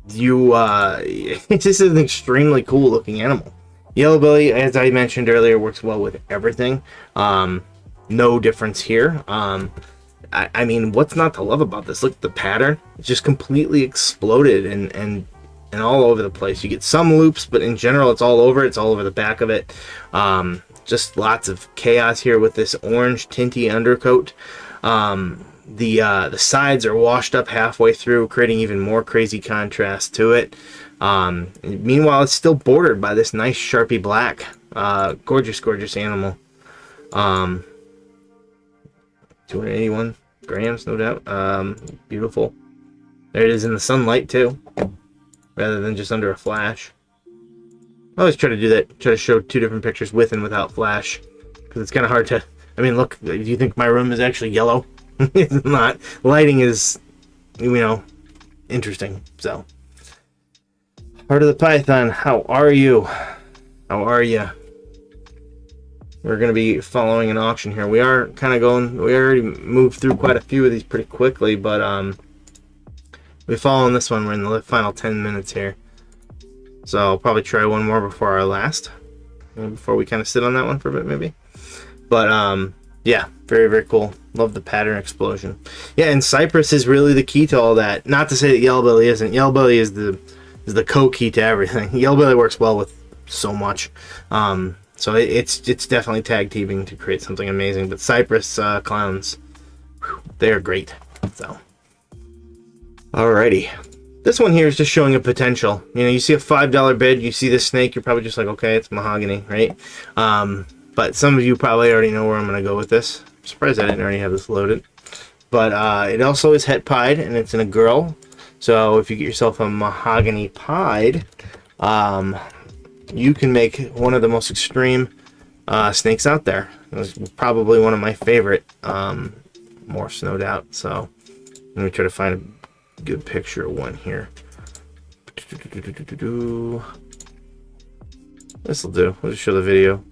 It's just an extremely cool looking animal. Yellow Belly, as I mentioned earlier, works well with everything. No difference here. I mean, what's not to love about this? Look at the pattern. It's just completely exploded and all over the place. You get some loops, but in general, it's all over. It's all over the back of it. Just lots of chaos here with this orange tinty undercoat. The sides are washed up halfway through, creating even more crazy contrast to it. Meanwhile, it's still bordered by this nice Sharpie black. Gorgeous, gorgeous animal. 281 grams, no doubt. Beautiful. There it is in the sunlight too, rather than just under a flash. I always try to do that, try to show two different pictures with and without flash, because it's kind of hard to, I mean, look, do you think my room is actually yellow? It's not. Lighting is, interesting. So, Heart of the Python, how are you? How are you? We're going to be following an auction here. We are kind of going, we already moved through quite a few of these pretty quickly, but we're following this one. We're in the final 10 minutes here. So I'll probably try one more before our last, before we kind of sit on that one for a bit maybe. But yeah, very, very cool. Love the pattern explosion. Yeah, and Cypress is really the key to all that. Not to say that Yellow Belly isn't. Yellow Belly is the co-key to everything. Yellow Belly works well with so much. So it's definitely tag teaming to create something amazing. But Cypress clowns, they are great. So, alrighty. This one here is just showing a potential. You see a $5 bid, you see this snake, you're probably just like, okay, it's mahogany, right? But some of you probably already know where I'm going to go with this. I'm surprised I didn't already have this loaded. But it also is het pied, and it's in a girl. So if you get yourself a mahogany pied, you can make one of the most extreme snakes out there. It was probably one of my favorite morphs, no doubt. So let me try to find a good picture of one here. This will do. We'll just show the video.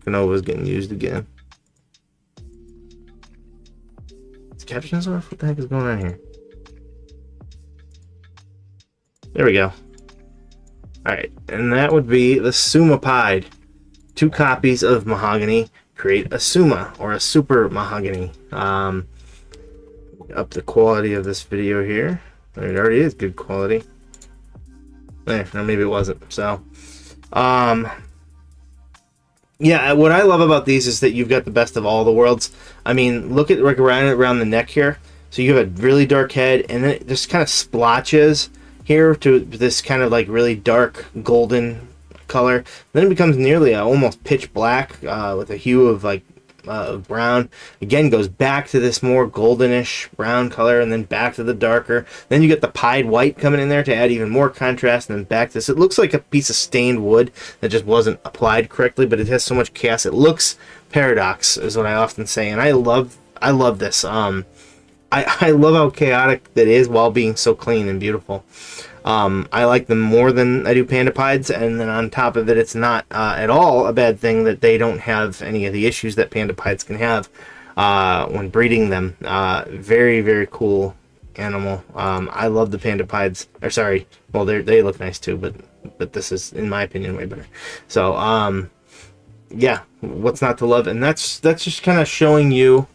Canova's getting used again. captions off? What the heck is going on here? There we go. Alright, and that would be the Suma Pied. 2 copies of Mahogany create a Suma, or a Super Mahogany. Up the quality of this video here. It already is good quality. No, maybe it wasn't. So, yeah, what I love about these is that you've got the best of all the worlds. I mean, look at like around the neck here. So you have a really dark head, and then it just kind of splotches here to this kind of like really dark golden color. Then it becomes nearly almost pitch black with a hue of like brown. Again, goes back to this more goldenish brown color, and then back to the darker. Then you get the pied white coming in there to add even more contrast, and then back to this. It looks like a piece of stained wood that just wasn't applied correctly, but it has so much chaos. It looks paradox, is what I often say, and I love this. I love how chaotic that is while being so clean and beautiful. I like them more than I do Panda Pieds, and then on top of it, it's not at all a bad thing that they don't have any of the issues that Panda Pieds can have when breeding them. Very, very cool animal. I love the Panda Pieds. Or sorry, well, they look nice too, but this is, in my opinion, way better. So, yeah, what's not to love? And that's just kind of showing you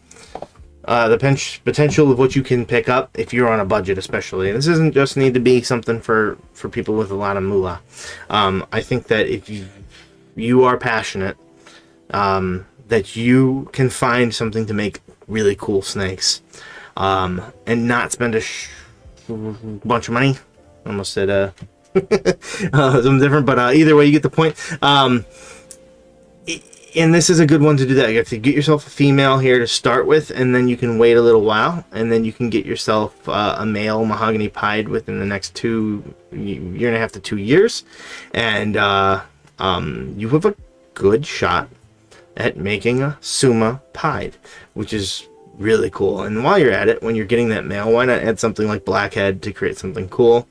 the potential of what you can pick up if you're on a budget, especially. And this doesn't just need to be something for people with a lot of moolah. I think that if you are passionate, that you can find something to make really cool snakes, and not spend a bunch of money. I almost said something different, but either way, you get the point. And this is a good one to do that. You have to get yourself a female here to start with, and then you can wait a little while, and then you can get yourself a male Mahogany Pied within the next year and a half to 2 years, and you have a good shot at making a Suma Pied, which is really cool. And while you're at it, when you're getting that male, why not add something like Blackhead to create something cool?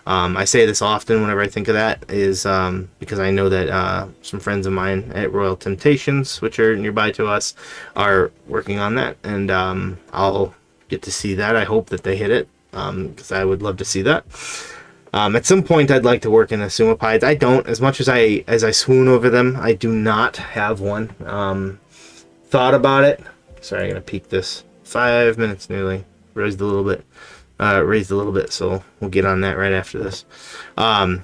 I say this often whenever I think of that, is because I know that some friends of mine at Royal Temptations, which are nearby to us, are working on that, and I'll get to see that. I hope that they hit it, because I would love to see that. At some point, I'd like to work in a Suma Pieds. I don't, as much as I swoon over them, I do not have one. Thought about it. Sorry, I'm gonna peek this. 5 minutes nearly. Raised a little bit, so we'll get on that right after this. I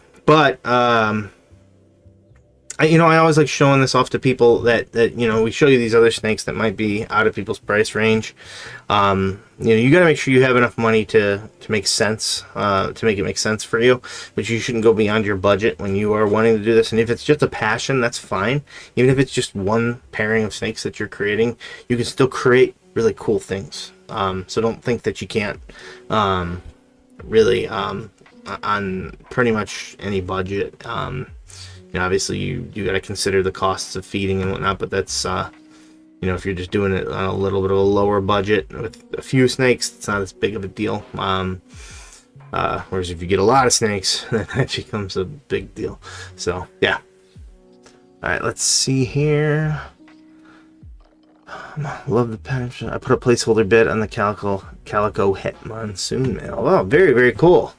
always like showing this off to people that we show you these other snakes that might be out of people's price range. You got to make sure you have enough money to make sense, to make it make sense for you, but you shouldn't go beyond your budget when you are wanting to do this. And if it's just a passion, that's fine. Even if it's just one pairing of snakes that you're creating, you can still create really cool things. So don't think that you can't really on pretty much any budget. Obviously you got to consider the costs of feeding and whatnot, but that's if you're just doing it on a little bit of a lower budget with a few snakes, it's not as big of a deal. Whereas if you get a lot of snakes, then that becomes a big deal. So yeah. All right, let's see here. Love the patch. I put a placeholder bid on the calico het monsoon male. Wow, very, very cool.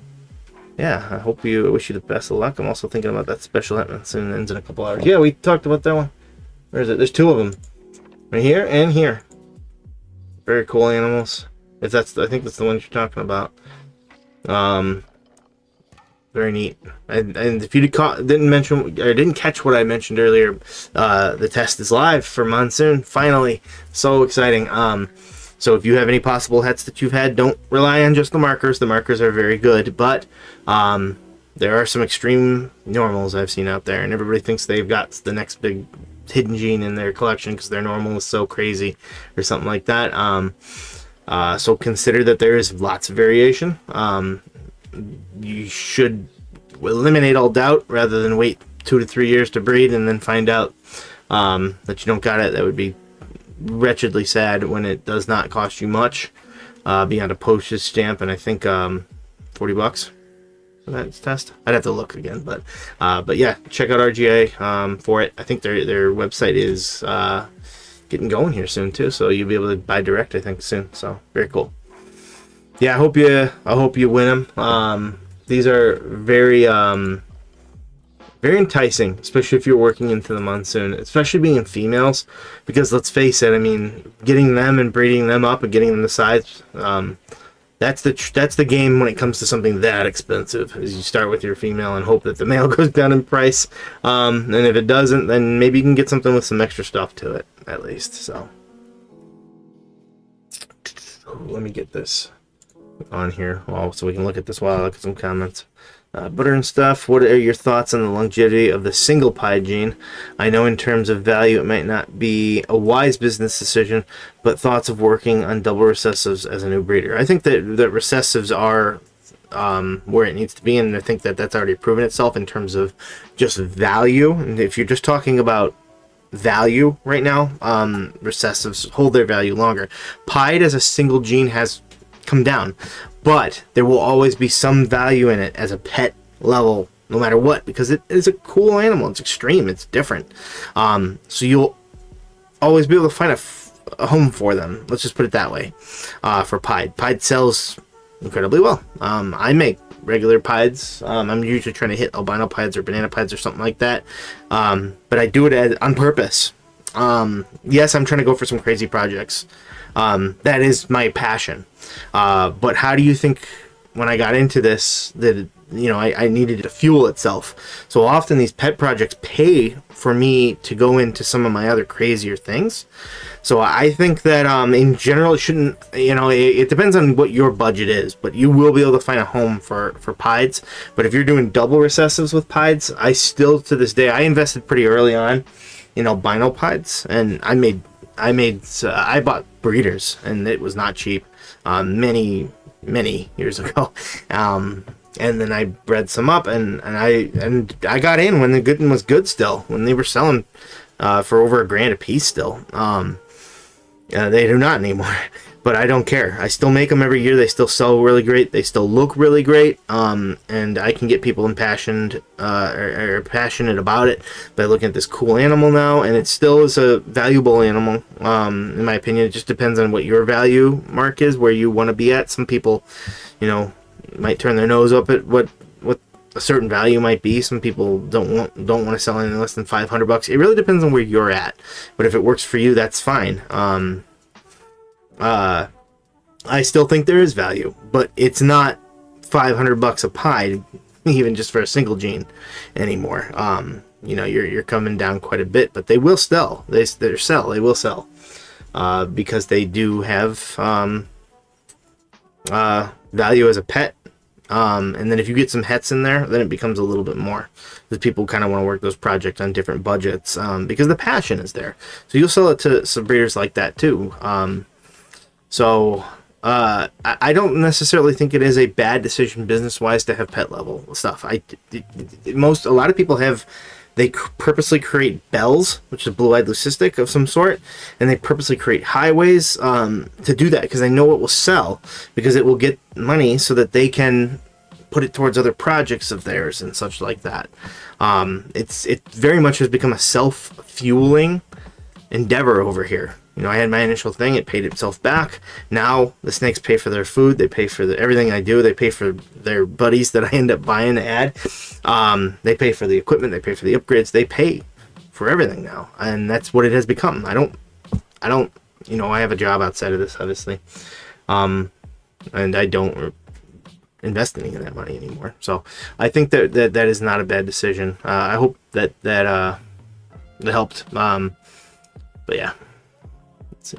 Yeah, I wish you the best of luck. I'm also thinking about that special het monsoon ends in a couple hours. Yeah, we talked about that one. Where is it? There's 2 of them. Right here and here. Very cool animals. I think that's the one you're talking about. Very neat. And if you didn't catch what I mentioned earlier, the test is live for monsoon. Finally, so exciting. So if you have any possible hets that you've had, don't rely on just the markers. The markers are very good, but there are some extreme normals I've seen out there, and everybody thinks they've got the next big hidden gene in their collection because their normal is so crazy or something like that. So consider that there is lots of variation. You should eliminate all doubt rather than wait 2 to 3 years to breed and then find out that you don't got it. That would be wretchedly sad when it does not cost you much beyond a postage stamp, and I think $40 for that test. I'd have to look again, but yeah, check out RGA for it. I think their website is getting going here soon too. So you'll be able to buy direct, I think, soon. So very cool. Yeah, I hope you win them. These are very very enticing, especially if you're working into the monsoon, especially being females, because let's face it, I mean, getting them and breeding them up and getting them the size, that's the game when it comes to something that expensive. Is you start with your female and hope that the male goes down in price, and if it doesn't, then maybe you can get something with some extra stuff to it at least. So let me get this on here, so we can look at this while I look at some comments. Butter and stuff, what are your thoughts on the longevity of the single pied gene? I know in terms of value it might not be a wise business decision, but thoughts of working on double recessives as a new breeder. I think that recessives are where it needs to be, and I think that that's already proven itself in terms of just value. And if you're just talking about value right now, recessives hold their value longer. Pied as a single gene has come down, but there will always be some value in it as a pet level, no matter what, because it is a cool animal. It's extreme, it's different, so you'll always be able to find a home for them. Let's just put it that way. For pied sells incredibly well. I make regular pieds. I'm usually trying to hit albino pieds or banana pieds or something like that, but I do it on purpose. Yes, I'm trying to go for some crazy projects. That is my passion. But how do you think when I got into this that, you know, I needed to fuel itself? So often these pet projects pay for me to go into some of my other crazier things. So I think that in general it shouldn't, you know, it depends on what your budget is, but you will be able to find a home for pieds. But if you're doing double recessives with pieds, I still to this day, I invested pretty early on in albino pieds, and I bought breeders, and it was not cheap, many years ago, and then I bred some up, and I got in when the good one was good still, when they were selling for over $1,000 a piece still. They do not anymore, but I don't care. I still make them every year. They still sell really great. They still look really great, and I can get people impassioned or passionate about it by looking at this cool animal now, and it still is a valuable animal. In my opinion, it just depends on what your value mark is, where you want to be at. Some people, you know, might turn their nose up at what a certain value might be. Some people don't want to sell anything less than $500. It really depends on where you're at, but if it works for you, that's fine. I still think there is value, but it's not $500 a pied, even just for a single gene anymore. You know, you're coming down quite a bit, but they will sell. They will sell because they do have value as a pet. And then if you get some hets in there, then it becomes a little bit more, because people kind of want to work those projects on different budgets, because the passion is there. So you'll sell it to some breeders like that too. I don't necessarily think it is a bad decision business-wise to have pet level stuff. A lot of people they purposely create bells, which is blue-eyed leucistic of some sort, and they purposely create highways to do that, because they know it will sell, because it will get money so that they can put it towards other projects of theirs and such like that. It very much has become a self-fueling endeavor over here. You know, I had my initial thing, it paid itself back. Now the snakes pay for their food, they pay for everything I do, they pay for their buddies that I end up buying to add. They pay for the equipment, they pay for the upgrades, they pay for everything now. And that's what it has become. I don't, you know, I have a job outside of this, obviously. And I don't invest any of that money anymore. So I think that is not a bad decision. I hope that helped. But yeah. See.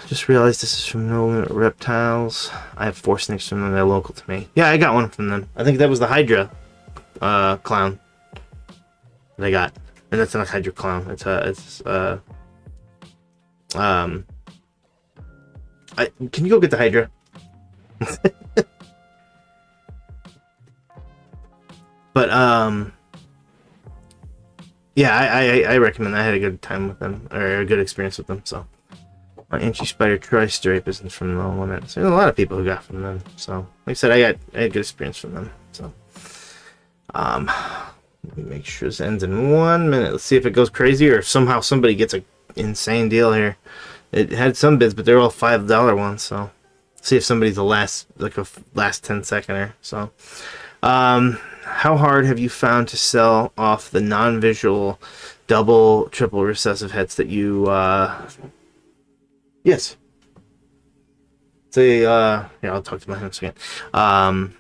Just realized this is from No Limit Reptiles. I have 4 snakes from them. They're local to me. Yeah, I got one from them. I think that was the Hydra clown that I got. And that's not a Hydra clown. Can you go get the Hydra? But yeah, I recommend. I had a good time with them, or a good experience with them. So, my Inchy Spider Tri-Stripe isn't from No Limit. So there's a lot of people who got from them. So, like I said, I had good experience from them. So, let me make sure this ends in 1 minute. Let's see if it goes crazy, or if somehow somebody gets insane deal here. It had some bids, but they're all $5 ones. So see if somebody's the last 10-seconder. So, how hard have you found to sell off the non-visual double, triple recessive heads that you? Yes. Say, yeah, I'll talk to my hands again. But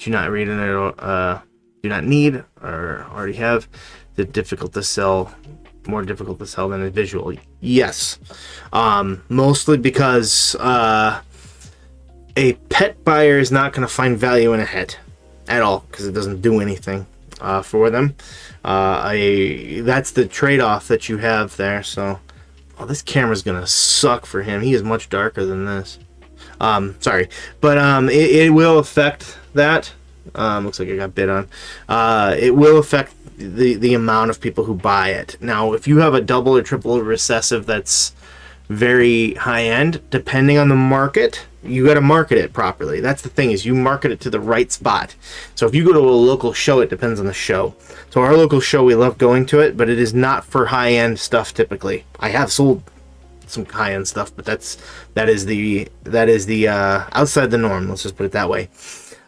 you not reading it, do not need or already have the difficult to sell, more difficult to sell than a visual. Yes, mostly because a pet buyer is not going to find value in a head at all because it doesn't do anything for them. That's the trade-off that you have there. So, this camera's gonna suck for him. He is much darker than this. Sorry, but it will affect that. Looks like I got bid on. It will affect the amount of people who buy it. Now, if you have a double or triple recessive that's very high end, depending on the market, you got to market it properly. That's the thing, is you market it to the right spot. So if you go to a local show, it depends on the show. So our local show, we love going to it, but it is not for high end stuff typically. I have sold some high end stuff, but that is the outside the norm. Let's just put it that way.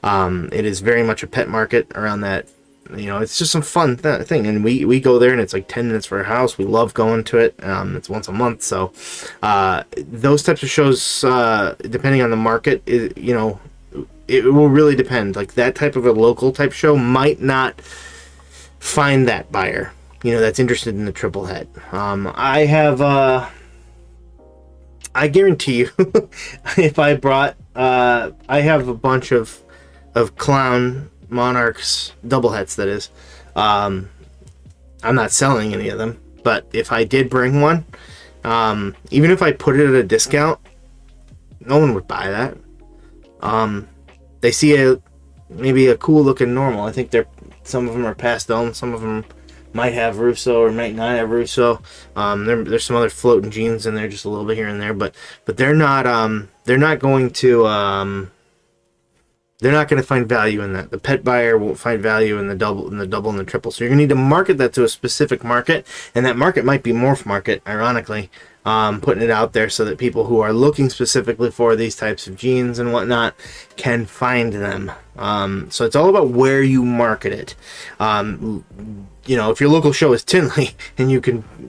It is very much a pet market around that. It's just some fun thing, and we go there, and it's like 10 minutes for our house. We love going to it. It's once a month, so those types of shows, depending on the market, it will really depend. Like that type of a local type show might not find that buyer, that's interested in the triple head. I guarantee you, if I brought, I have a bunch of clown monarchs, double heads, that is. I'm not selling any of them, but if I did bring one, even if I put it at a discount, no one would buy that. They see maybe a cool looking normal. I think some of them are pastel, and some of them might have Russo or might not have Russo. There's some other floating jeans in there, just a little bit here and there, but they're not going to they're not going to find value in that. The pet buyer won't find value in the double and the triple. So you're going to need to market that to a specific market, and that market might be Morphmarket, ironically, putting it out there so that people who are looking specifically for these types of jeans and whatnot can find them. So it's all about where you market it. If your local show is Tinley and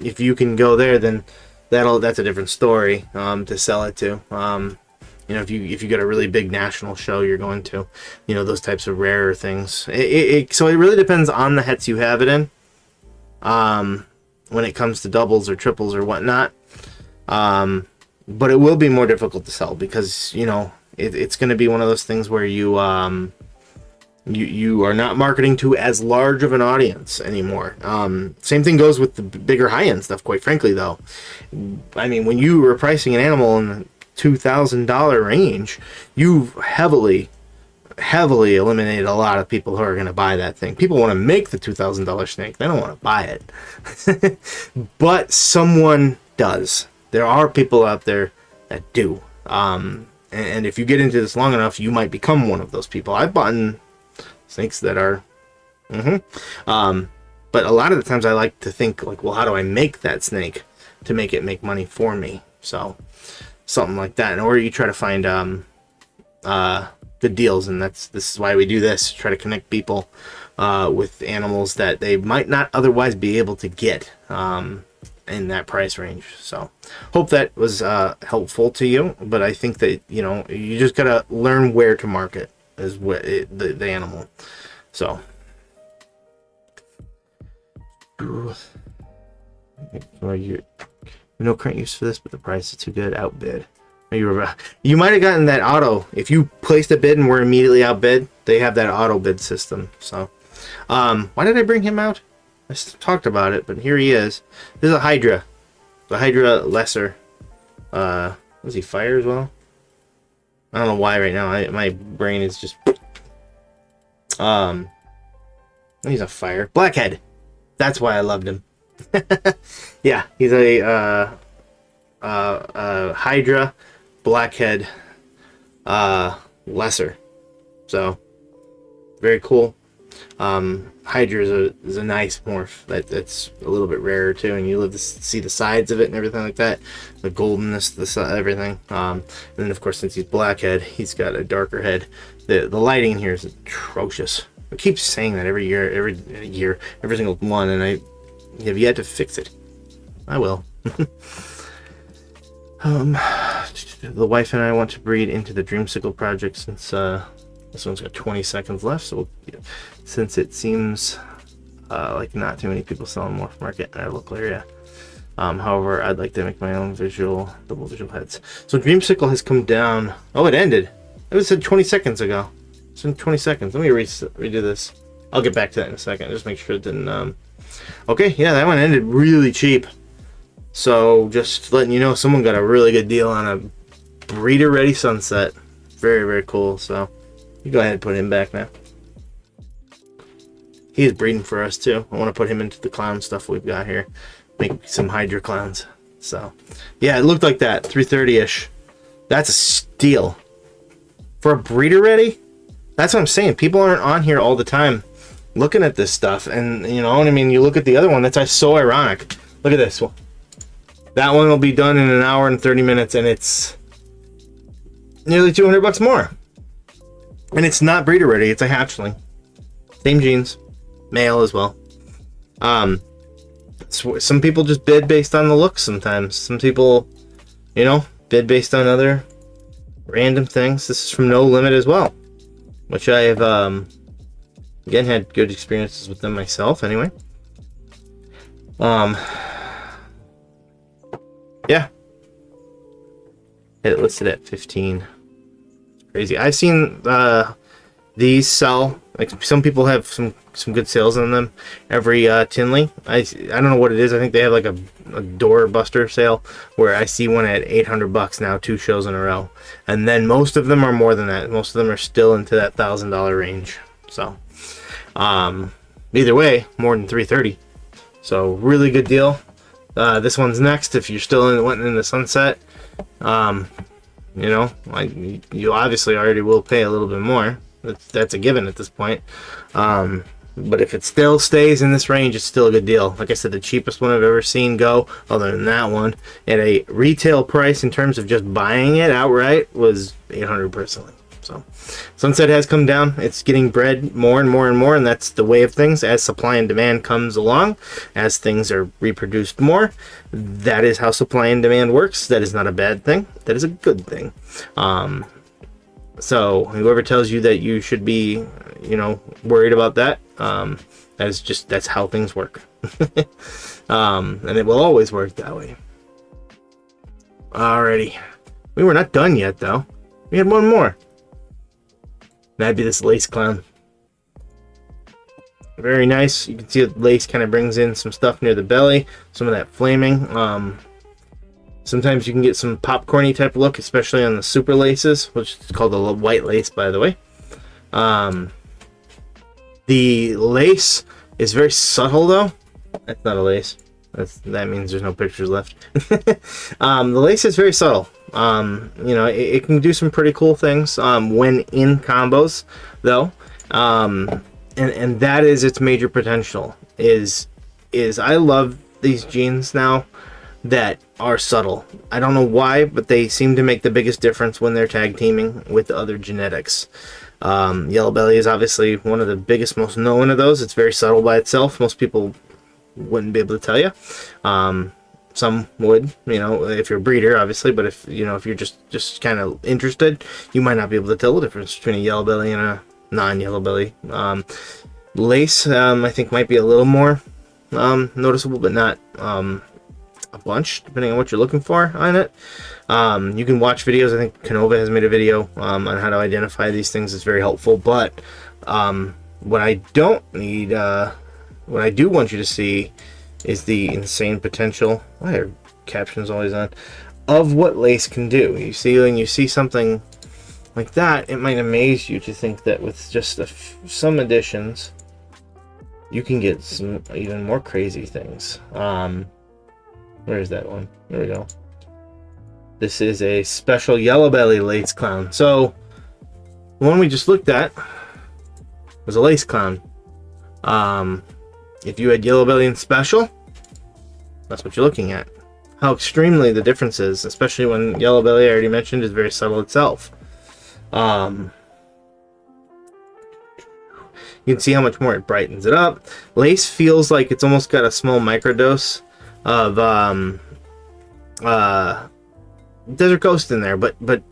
if you can go there, then that's a different story to sell it to. If you get a really big national show, you're going to, those types of rarer things. So it really depends on the hets you have it in. When it comes to doubles or triples or whatnot, but it will be more difficult to sell because it's going to be one of those things where you are not marketing to as large of an audience anymore. Same thing goes with the bigger high end stuff. Quite frankly, though, I mean, when you were pricing an animal in the $2,000 range, you've heavily eliminated a lot of people who are going to buy that thing. People want to make the $2,000 snake. They don't want to buy it. But someone does. There are people out there that do. And if you get into this long enough, you might become one of those people. I've bought snakes that are... but a lot of the times I like to think, like, well, how do I make that snake to make it make money for me? So... something like that, or you try to find good deals, and this is why we do this, try to connect people with animals that they might not otherwise be able to get in that price range. So hope that was helpful to you, but I think that you just gotta learn where to market the animal. So no current use for this, but the price is too good. Outbid. You might have gotten that auto. If you placed a bid and were immediately outbid, they have that auto bid system. So, why did I bring him out? I talked about it, but here he is. This is a Hydra. The Hydra Lesser. Was he fire as well? I don't know why right now. My brain is just... he's a fire. Blackhead. That's why I loved him. Yeah, he's a Hydra Blackhead Lesser. So very cool. Hydra is a nice morph that's a little bit rarer too, and you live to see the sides of it and everything like that, the goldenness, everything. And then of course, since he's blackhead, he's got a darker head. The lighting in here is atrocious. I keep saying that every single one, and I have yet to fix it. I will. The wife and I want to breed into the Dreamsicle project since this one's got 20 seconds left. So since it seems like not too many people sell in Morphmarket in our local area. However, I'd like to make my own double visual heads. So Dreamsicle has come down. Oh, it ended. It was said 20 seconds ago. It's in 20 seconds. Let me redo this. I'll get back to that in a second. Just make sure it didn't. Okay, yeah, that one ended really cheap. So just letting you know, someone got a really good deal on a breeder ready sunset. Very, very cool. So you go ahead and put him back now. He is breeding for us too. I want to put him into the clown stuff we've got here. Make some Hydra clowns. So yeah, it looked like that. 330-ish. That's a steal. For a breeder ready? That's what I'm saying. People aren't on here all the time looking at this stuff. And you know what I mean? You look at the other one, that's so ironic. Look at this. That one will be done in an hour and 30 minutes, and it's nearly $200 more. And it's not breeder ready. It's a hatchling. Same genes. Male as well. Some people just bid based on the looks sometimes. Some people, you know, bid based on other random things. This is from No Limit as well, which I have, again, had good experiences with them myself anyway. Yeah. It listed at 15. It's crazy. I've seen these sell. Like some people have some good sales on them every Tinley. I don't know what it is. I think they have like a door buster sale where I see one at $800 now, 2 shows in a row. And then most of them are more than that. Most of them are still into that $1,000 range. So either way, more than $330. So really good deal. This one's next. If you're still wanting in the sunset, you know, you obviously already will pay a little bit more. That's a given at this point. But if it still stays in this range, it's still a good deal. Like I said, the cheapest one I've ever seen go, other than that one, at a retail price in terms of just buying it outright, was $800 personally. So sunset has come down. It's getting bred more and more and more, and that's the way of things. As supply and demand comes along, as things are reproduced more, that is how supply and demand works. That is not a bad thing. That is a good thing. So whoever tells you that you should be, you know, worried about that, that's how things work. And it will always work that way. Alrighty. We were not done yet though. We had one more. That'd be this lace clown. Very nice. You can see the lace kind of brings in some stuff near the belly, some of that flaming. Sometimes you can get some popcorny type look, especially on the super laces, which is called the white lace, by the way. The lace is very subtle, though. That's not a lace. That means there's no pictures left. The lace is very subtle. You know, it can do some pretty cool things when in combos, though. And that is its major potential. Is I love these genes now that are subtle. I don't know why, but they seem to make the biggest difference when they're tag teaming with other genetics. Yellow belly is obviously one of the biggest, most known of those. It's very subtle by itself. Most people wouldn't be able to tell you. Some would, you know, if you're a breeder, obviously, but if you're just kind of interested, you might not be able to tell the difference between a yellow belly and a non-yellow belly. Lace, I think, might be a little more noticeable, but not a bunch, depending on what you're looking for on it. You can watch videos. I think Canova has made a video on how to identify these things. It's very helpful. But what I don't need, what I do want you to see is the insane potential. Why are captions always on? Of what lace can do. You see, when you see something like that, it might amaze you to think that with just some additions, you can get some even more crazy things. Where is that one? There we go. This is a special yellow belly lace clown. So the one we just looked at was a lace clown. If you had Yellow Belly and Special, that's what you're looking at. How extremely the difference is, especially when Yellow Belly, I already mentioned, is very subtle itself. You can see how much more it brightens it up. Lace feels like it's almost got a small microdose of Desert Ghost in there, but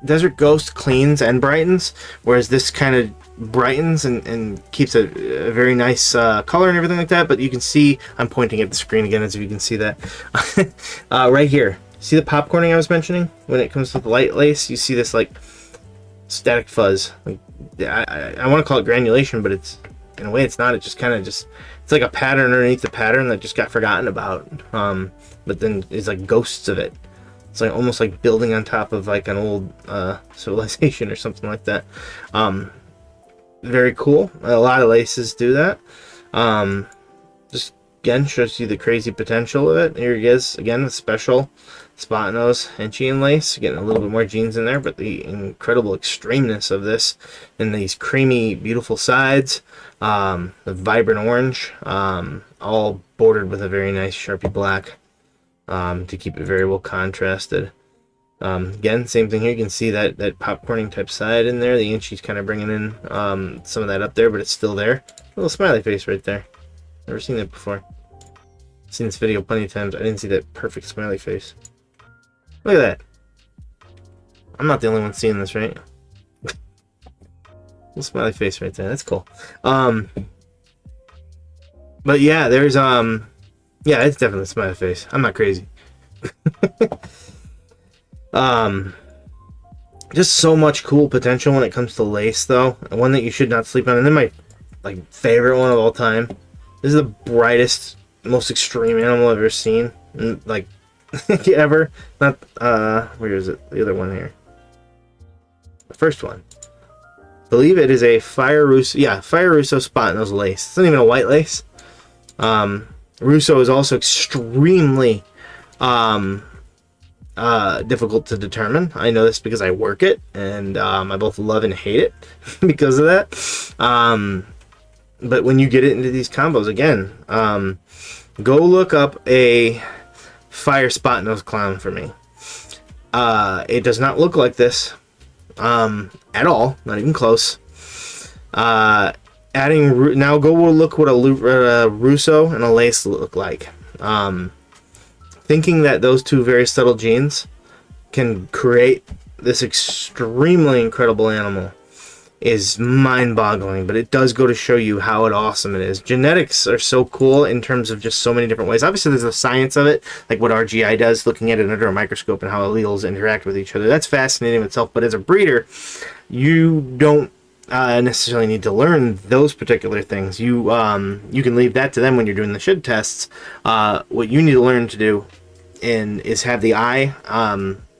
Desert Ghost cleans and brightens, whereas this kind of brightens and keeps a very nice color and everything like that. But you can see, I'm pointing at the screen again as if you can see that. Right here, see the popcorning I was mentioning? When it comes to the light lace, you see this like static fuzz. Like, I want to call it granulation, but it's, in a way it's not. It just kind of it's like a pattern underneath the pattern that just got forgotten about. But then it's like ghosts of it. It's like almost like building on top of like an old civilization or something like that. Very cool. A lot of laces do that. Just again shows you the crazy potential of it. Here it is again, the special spot nose Henchian lace, getting a little bit more jeans in there, but the incredible extremeness of this and these creamy, beautiful sides, the vibrant orange, all bordered with a very nice Sharpie black. To keep it very well contrasted. Again, same thing here. You can see that popcorning type side in there. The Inchi's kind of bringing in some of that up there, but it's still there. A little smiley face right there. Never seen that before. Seen this video plenty of times. I didn't see that perfect smiley face. Look at that. I'm not the only one seeing this, right? Little smiley face right there. That's cool. But yeah, there's yeah, it's definitely a smiley face. I'm not crazy. Just so much cool potential when it comes to lace, though. One that you should not sleep on. And then my favorite one of all time. This is the brightest, most extreme animal I've ever seen. Ever. Not where is it? The other one here. The first one. I believe it is a Fire Russo. Yeah, Fire Russo spot nose lace. It's not even a white lace. Russo is also extremely difficult to determine. I know this because I work it, and I both love and hate it because of that. But when you get it into these combos, again, go look up a Fire Spot Nose Clown for me. It does not look like this at all, not even close. Now go look what a Russo and a lace look like. Thinking that those two very subtle genes can create this extremely incredible animal is mind-boggling, but it does go to show you how awesome it is. Genetics are so cool in terms of just so many different ways. Obviously, there's the science of it, like what RGI does, looking at it under a microscope and how alleles interact with each other. That's fascinating in itself, but as a breeder, you don't necessarily need to learn those particular things. You can leave that to them when you're doing the shed tests. What you need to learn to do is have the eye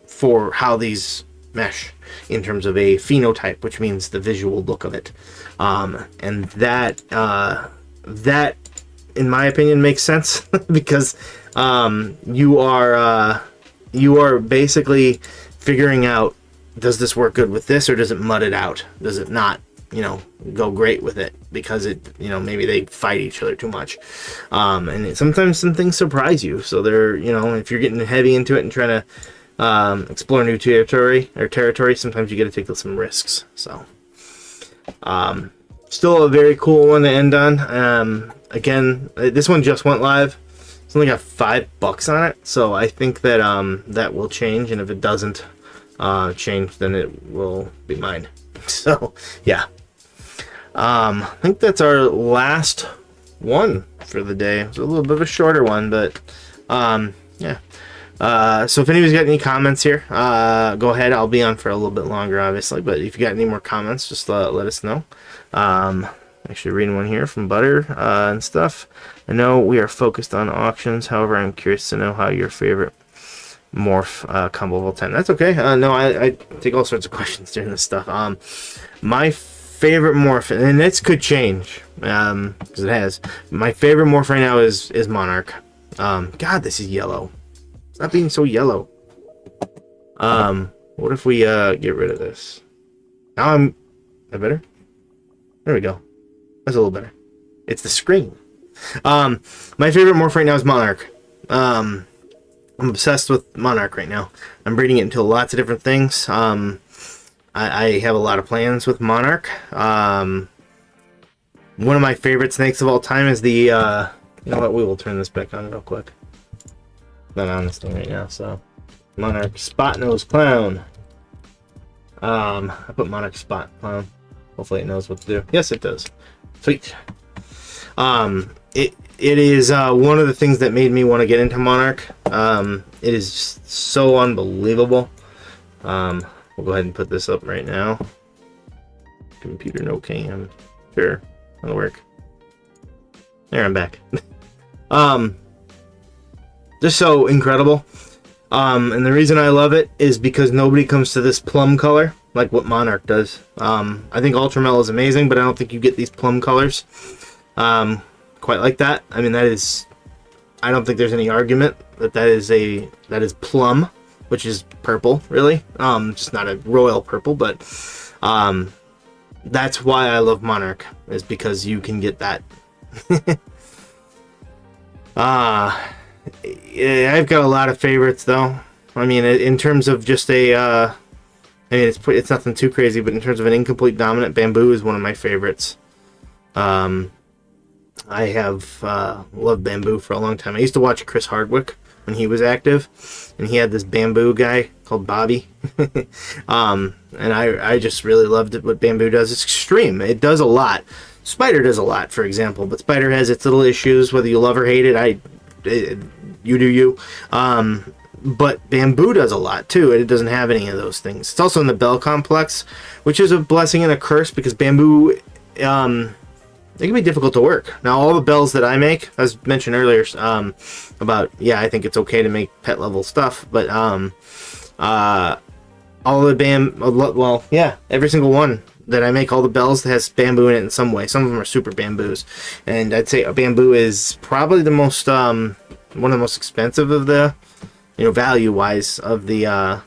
for how these mesh in terms of a phenotype, which means the visual look of it, and that in my opinion makes sense because you are basically figuring out, does this work good with this, or does it mud it out? Does it not, go great with it because it, maybe they fight each other too much. And sometimes some things surprise you. So they're, if you're getting heavy into it and trying to explore new territory, sometimes you got to take some risks. So, still a very cool one to end on. Again, this one just went live. It's only got $5 on it. So I think that, that will change. And if it doesn't, change, then it will be mine. So yeah, I think that's our last one for the day. It's a little bit of a shorter one, but yeah. So if anybody's got any comments here, go ahead. I'll be on for a little bit longer, obviously, but if you got any more comments, just let us know. Actually reading one here from Butter and stuff. I know we are focused on auctions, however I'm curious to know how your favorite morph combo of all time. That's okay. No, I take all sorts of questions during this stuff. My favorite morph, and this could change because it has. My favorite morph right now is Monarch. God, this is yellow. Stop being so yellow. What if we get rid of this? Now I better? There we go. That's a little better. It's the screen. My favorite morph right now is Monarch. I'm obsessed with Monarch right now. I'm breeding it into lots of different things. I have a lot of plans with Monarch. One of my favorite snakes of all time is the, you know what, we will turn this back on real quick. Not on this thing right now, so. Monarch Spot Nose Clown. I put Monarch Spot Clown. Hopefully it knows what to do. Yes, it does. Sweet. It is one of the things that made me want to get into Monarch. It is just so unbelievable. We'll go ahead and put this up right now. Computer no cam. Sure, that'll work. There, I'm back. Just so incredible. And the reason I love it is because nobody comes to this plum color like what Monarch does. I think Ultramel is amazing, but I don't think you get these plum colors quite like that. I mean, that is, I don't think there's any argument that that is plum, which is purple, really. Just not a royal purple, but that's why I love Monarch, is because you can get that. Yeah, I've got a lot of favorites though. I mean, in terms of just a, I mean, it's nothing too crazy, but in terms of an incomplete dominant, Bamboo is one of my favorites. I have loved Bamboo for a long time. I used to watch Chris Hardwick when he was active, and he had this Bamboo guy called Bobby. And I just really loved it. What Bamboo does, it's extreme. It does a lot. Spider does a lot, for example, but Spider has its little issues, whether you love or hate it. You do you. But Bamboo does a lot too. It doesn't have any of those things. It's also in the Bell complex, which is a blessing and a curse, because Bamboo, it can be difficult to work. Now, all the bells that I make, as mentioned earlier, about, yeah, I think it's okay to make pet level stuff, but all the well, yeah, every single one that I make, all the bells has bamboo in it in some way. Some of them are super bamboos, and I'd say a bamboo is probably the most one of the most expensive of the, value wise of the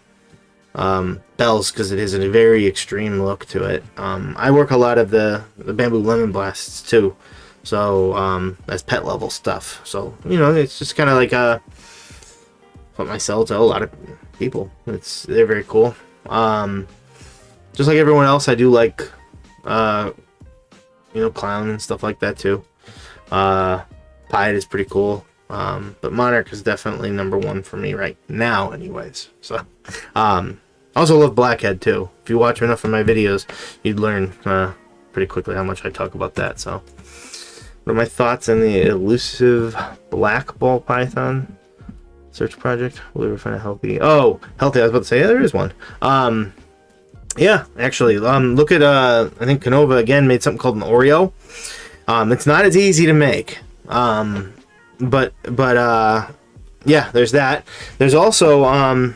bells, because it has a very extreme look to it. I work a lot of the bamboo lemon blasts too, so that's pet level stuff. So it's just kind of like what I sell to a lot of people. They're very cool. Just like everyone else, I do like, clown and stuff like that too. Pied is pretty cool. But Monarch is definitely number one for me right now, anyways. So, I also love Blackhead too. If you watch enough of my videos, you'd learn pretty quickly how much I talk about that. So, what are my thoughts on the elusive black ball python search project? Will we ever find a healthy? Oh, healthy! I was about to say, yeah, there is one. Yeah, actually, look at I think Canova again made something called an Oreo. It's not as easy to make. But yeah, there's that. There's also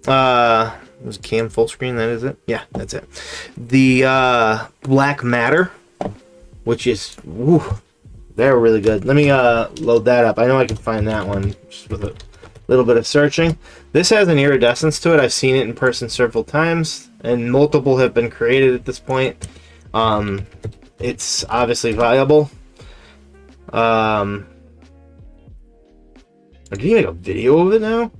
was cam full screen, that is it? Yeah, that's it. The black matter, which is they're really good. Let me load that up. I know I can find that one just with a little bit of searching. This has an iridescence to it. I've seen it in person several times, and multiple have been created at this point. It's obviously viable. Did you make a video of it now?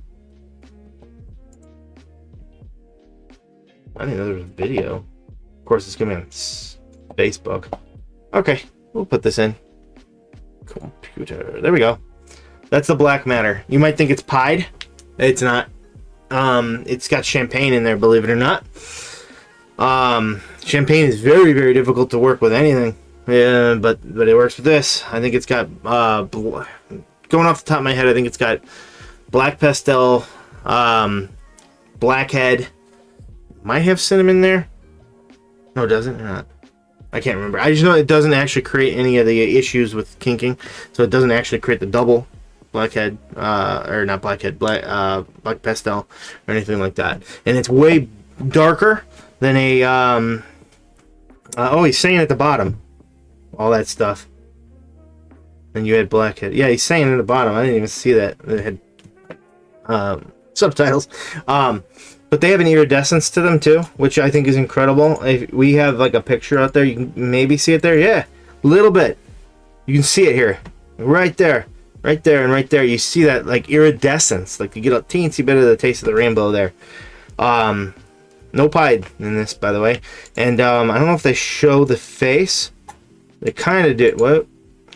I didn't know there was a video. Of course, it's gonna be on Facebook. Okay, we'll put this in. Computer. There we go. That's the black matter. You might think it's pied. It's not. It's got champagne in there, believe it or not. Champagne is very, very difficult to work with anything. Yeah, but it works with this. I think it's got going off the top of my head, I think it's got black pastel, blackhead. Might have cinnamon there. No, it doesn't or not. I can't remember. I just know it doesn't actually create any of the issues with kinking, so it doesn't actually create the double blackhead, or not blackhead, black pastel or anything like that. And it's way darker than a. Oh, he's saying at the bottom, all that stuff. And you had blackhead. Yeah, he's saying at the bottom. I didn't even see that. It had subtitles. But they have an iridescence to them too, which I think is incredible. If we have like a picture out there, you can maybe see it there. Yeah, Little bit. You can see it here. Right there. Right there and right there. You see that like iridescence. Like you get a teensy bit of the taste of the rainbow there. No pied in this, by the way. And I don't know if they show the face. They kind of did. What?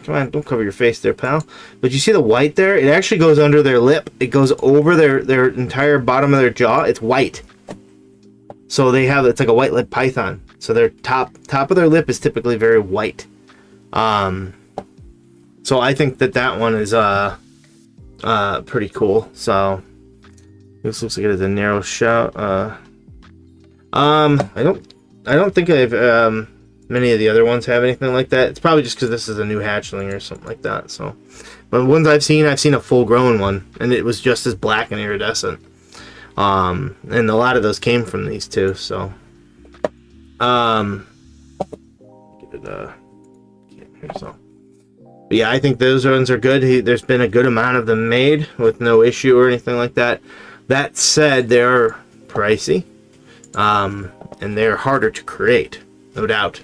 Come on, don't cover your face there, pal. But you see the white there? It actually goes under their lip. It goes over their entire bottom of their jaw. It's white. So they have, it's like a white-lipped python. So their top of their lip is typically very white. So I think that one is pretty cool. So this looks like it is a narrow shot. I don't think I've many of the other ones have anything like that. It's probably just because this is a new hatchling or something like that. So, but the ones I've seen a full-grown one, and it was just as black and iridescent. And a lot of those came from these two. So, but yeah, I think those ones are good. There's been a good amount of them made with no issue or anything like that. That said, they're pricey, and they're harder to create, no doubt.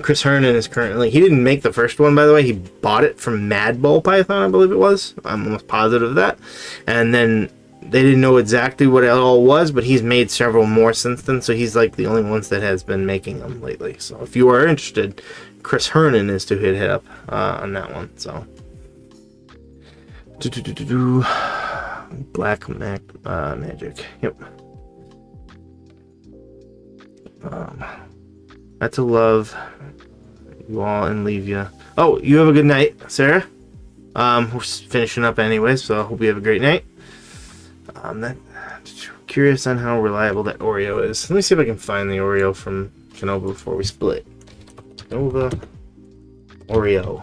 Chris Hernan is currently, he didn't make the first one, by the way. He bought it from Mad Bull Python, I believe it was. I'm almost positive of that. And then they didn't know exactly what it all was, but he's made several more since then. So he's like the only ones that has been making them lately. So if you are interested, Chris Hernan is to hit up on that one. So Black Magic. Yep. That's a love you all and leave you. Oh, you have a good night, Sarah. We're finishing up anyway, so I hope you have a great night. Curious on how reliable that Oreo is. Let me see if I can find the Oreo from Canova before we split. Canova Oreo.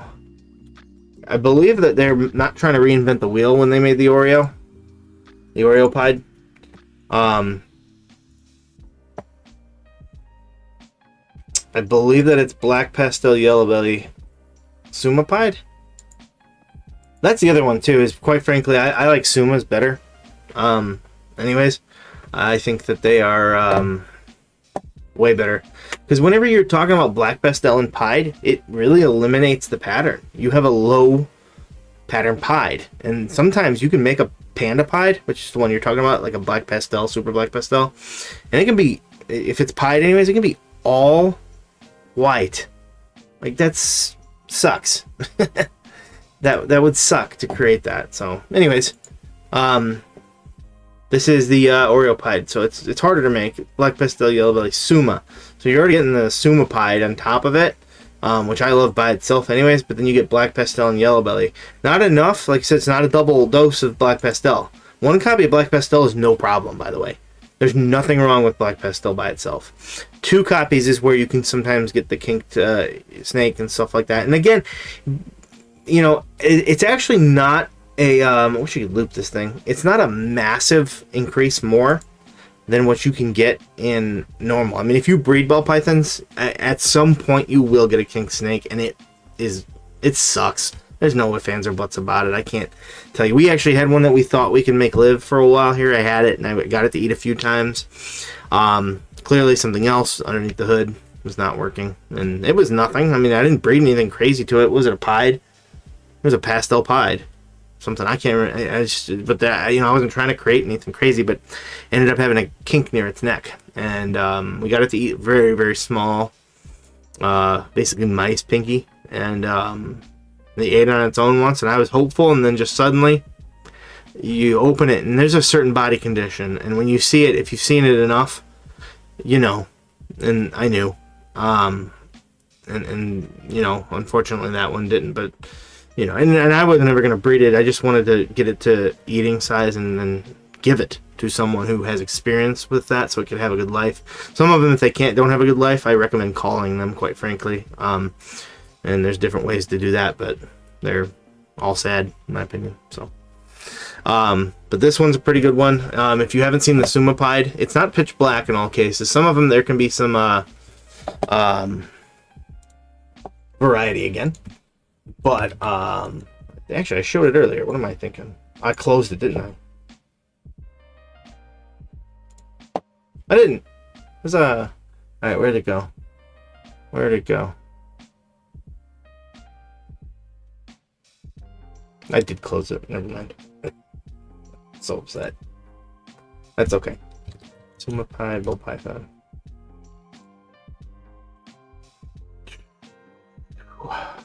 I believe that they're not trying to reinvent the wheel when they made the Oreo. The Oreo Pied. I believe that it's Black Pastel Yellow Belly Suma Pied. That's the other one too, is quite frankly, I like Sumas better. Anyways, I think that they are way better. Because whenever you're talking about Black Pastel and Pied, it really eliminates the pattern. You have a low pattern Pied. And sometimes you can make a Panda Pied, which is the one you're talking about, like a Black Pastel, Super Black Pastel. And it can be, if it's Pied anyways, it can be all white. Like, that's sucks. that would suck to create that. So anyways, this is the Oreo Pied, so it's harder to make. Black Pastel Yellow Belly Suma. So you're already getting the Suma Pied on top of it, which I love by itself anyways, but then you get Black Pastel and Yellow Belly. Not enough, like I said, it's not a double dose of Black Pastel. One copy of Black Pastel is no problem, by the way. There's nothing wrong with Black Pastel by itself. 2 copies is where you can sometimes get the kinked snake and stuff like that. And again, you know, it's actually not a, I wish you could loop this thing. It's not a massive increase more than what you can get in normal. I mean, if you breed ball pythons, at some point you will get a kinked snake, and it sucks. There's no ifs, ands, or buts about it. I can't tell you. We actually had one that we thought we could make live for a while here. I had it, and I got it to eat a few times. Clearly something else underneath the hood was not working, and it was nothing. I mean, I didn't breed anything crazy to it. Was it a pied? It was a pastel pied. Something I can't remember. But that, you know, I wasn't trying to create anything crazy, but ended up having a kink near its neck, and we got it to eat very, very small, basically mice pinky, and they ate on its own once, and I was hopeful, and then just suddenly you open it, and there's a certain body condition, and when you see it, if you've seen it enough, you know, and I knew, and you know, unfortunately that one didn't, but you know, and I wasn't ever going to breed it. I just wanted to get it to eating size and then give it to someone who has experience with that, so it could have a good life. Some of them, if they don't have a good life, I recommend calling them, quite frankly. And there's different ways to do that, but they're all sad, in my opinion. So, but this one's a pretty good one. If you haven't seen the Suma Pied, it's not pitch black in all cases. Some of them, there can be some variety again. But, actually, I showed it earlier. What am I thinking? I closed it, didn't I? I didn't. There's a... Alright, where'd it go? Where'd it go? I did close it. Never mind. So upset. That's okay. Sumapie, Bull Python.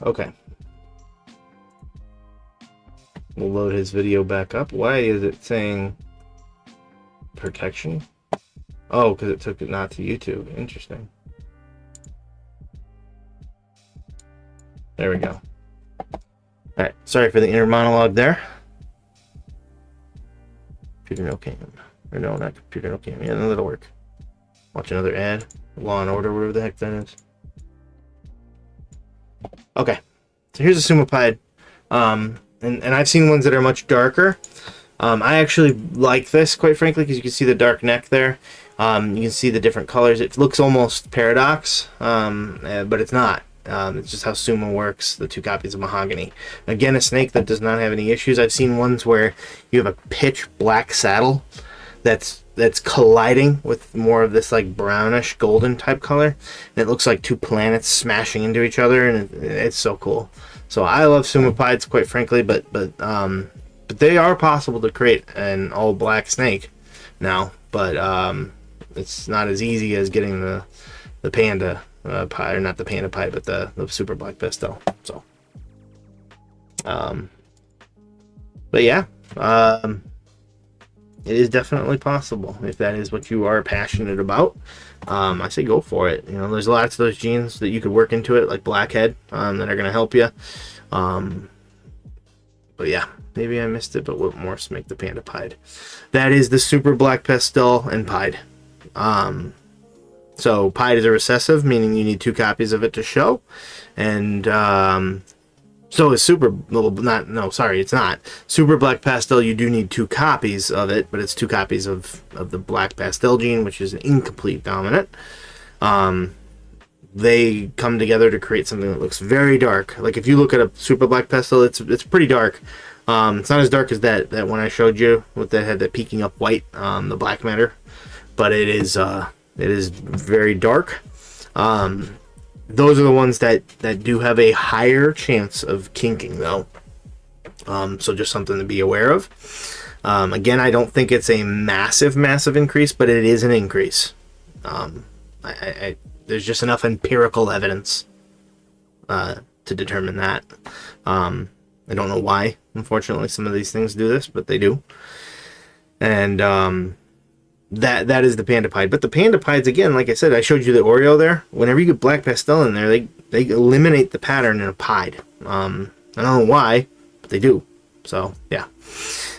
Okay. We'll load his video back up. Why is it saying protection? Oh, because it took it not to YouTube. Interesting. There we go. Alright, sorry for the inner monologue there. Computer no cam. Or no, not computer no cam. Yeah, that'll work. Watch another ad. Law and Order, whatever the heck that is. Okay. So here's a Sumapide. And I've seen ones that are much darker. I actually like this, quite frankly, because you can see the dark neck there. You can see the different colors. It looks almost Paradox, but it's not. It's just how Suma works, the 2 copies of Mahogany. Again, a snake that does not have any issues. I've seen ones where you have a pitch black saddle that's colliding with more of this like brownish golden type color, and it looks like 2 planets smashing into each other, and it's so cool. So I love Sumapides, quite frankly, but they are possible to create an all black snake now, but it's not as easy as getting the panda pie, or not the panda pie, but the super black pastel. So but yeah, it is definitely possible if that is what you are passionate about. I say go for it. You know, there's lots of those genes that you could work into it, like blackhead, that are going to help you. But yeah, maybe I missed it, but what morphs make the panda pied? That is the super black pastel and pied. So pied is a recessive, meaning you need 2 copies of it to show, and so is super. Well, not no, sorry, it's not super black pastel. You do need 2 copies of it, but it's 2 copies of the black pastel gene, which is an incomplete dominant. They come together to create something that looks very dark. Like if you look at a super black pastel, it's pretty dark. It's not as dark as that one I showed you with that had that peeking up white, the black matter, but it is very dark. Those are the ones that do have a higher chance of kinking, though. So just something to be aware of. Again, I don't think it's a massive increase, but it is an increase. There's just enough empirical evidence to determine that. I don't know why, unfortunately, some of these things do this, but they do. And that is the panda pied. But the panda pieds, again, like I said, I showed you the Oreo there. Whenever you get black pastel in there, they eliminate the pattern in a pied. I don't know why, but they do. So yeah.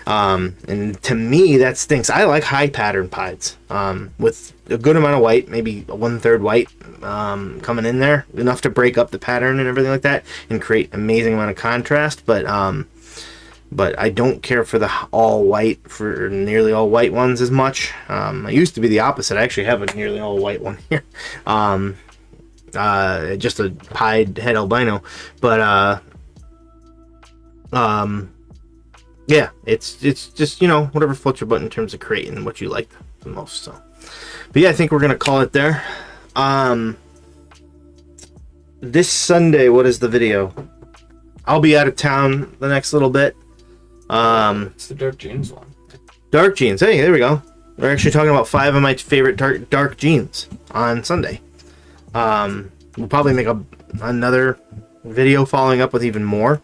And to me, that stinks. I like high pattern pieds with a good amount of white, maybe a 1/3 white coming in there, enough to break up the pattern and everything like that, and create amazing amount of contrast. But I don't care for the all white, for nearly all white ones as much. I used to be the opposite. I actually have a nearly all white one here. Just a pied head albino, but yeah, it's just, you know, whatever floats your boat in terms of creating what you like the most. So, but yeah, I think we're gonna call it there. This Sunday, what is the video? I'll be out of town the next little bit. It's the Dark Jeans one. Dark Jeans. Hey, there we go. We're actually talking about 5 of my favorite dark jeans on Sunday. We'll probably make another video following up with even more,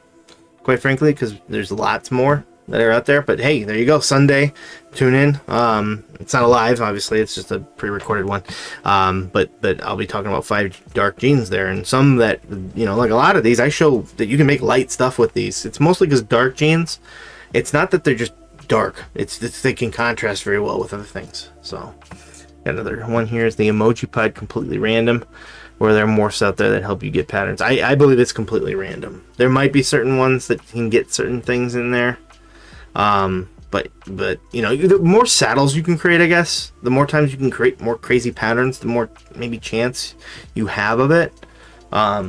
quite frankly, because there's lots more that are out there. But hey, there you go. Sunday, tune in. It's not a live, obviously. It's just a pre-recorded one. But I'll be talking about 5 dark jeans there, and some that, you know, like a lot of these, I show that you can make light stuff with these. It's mostly because dark jeans, it's not that they're just dark. It's they can contrast very well with other things. So got another one here is the emoji pod, completely random, where there are morphs out there that help you get patterns. I believe it's completely random. There might be certain ones that can get certain things in there. But you know, the more saddles you can create, I guess, the more times you can create more crazy patterns, the more maybe chance you have of it. I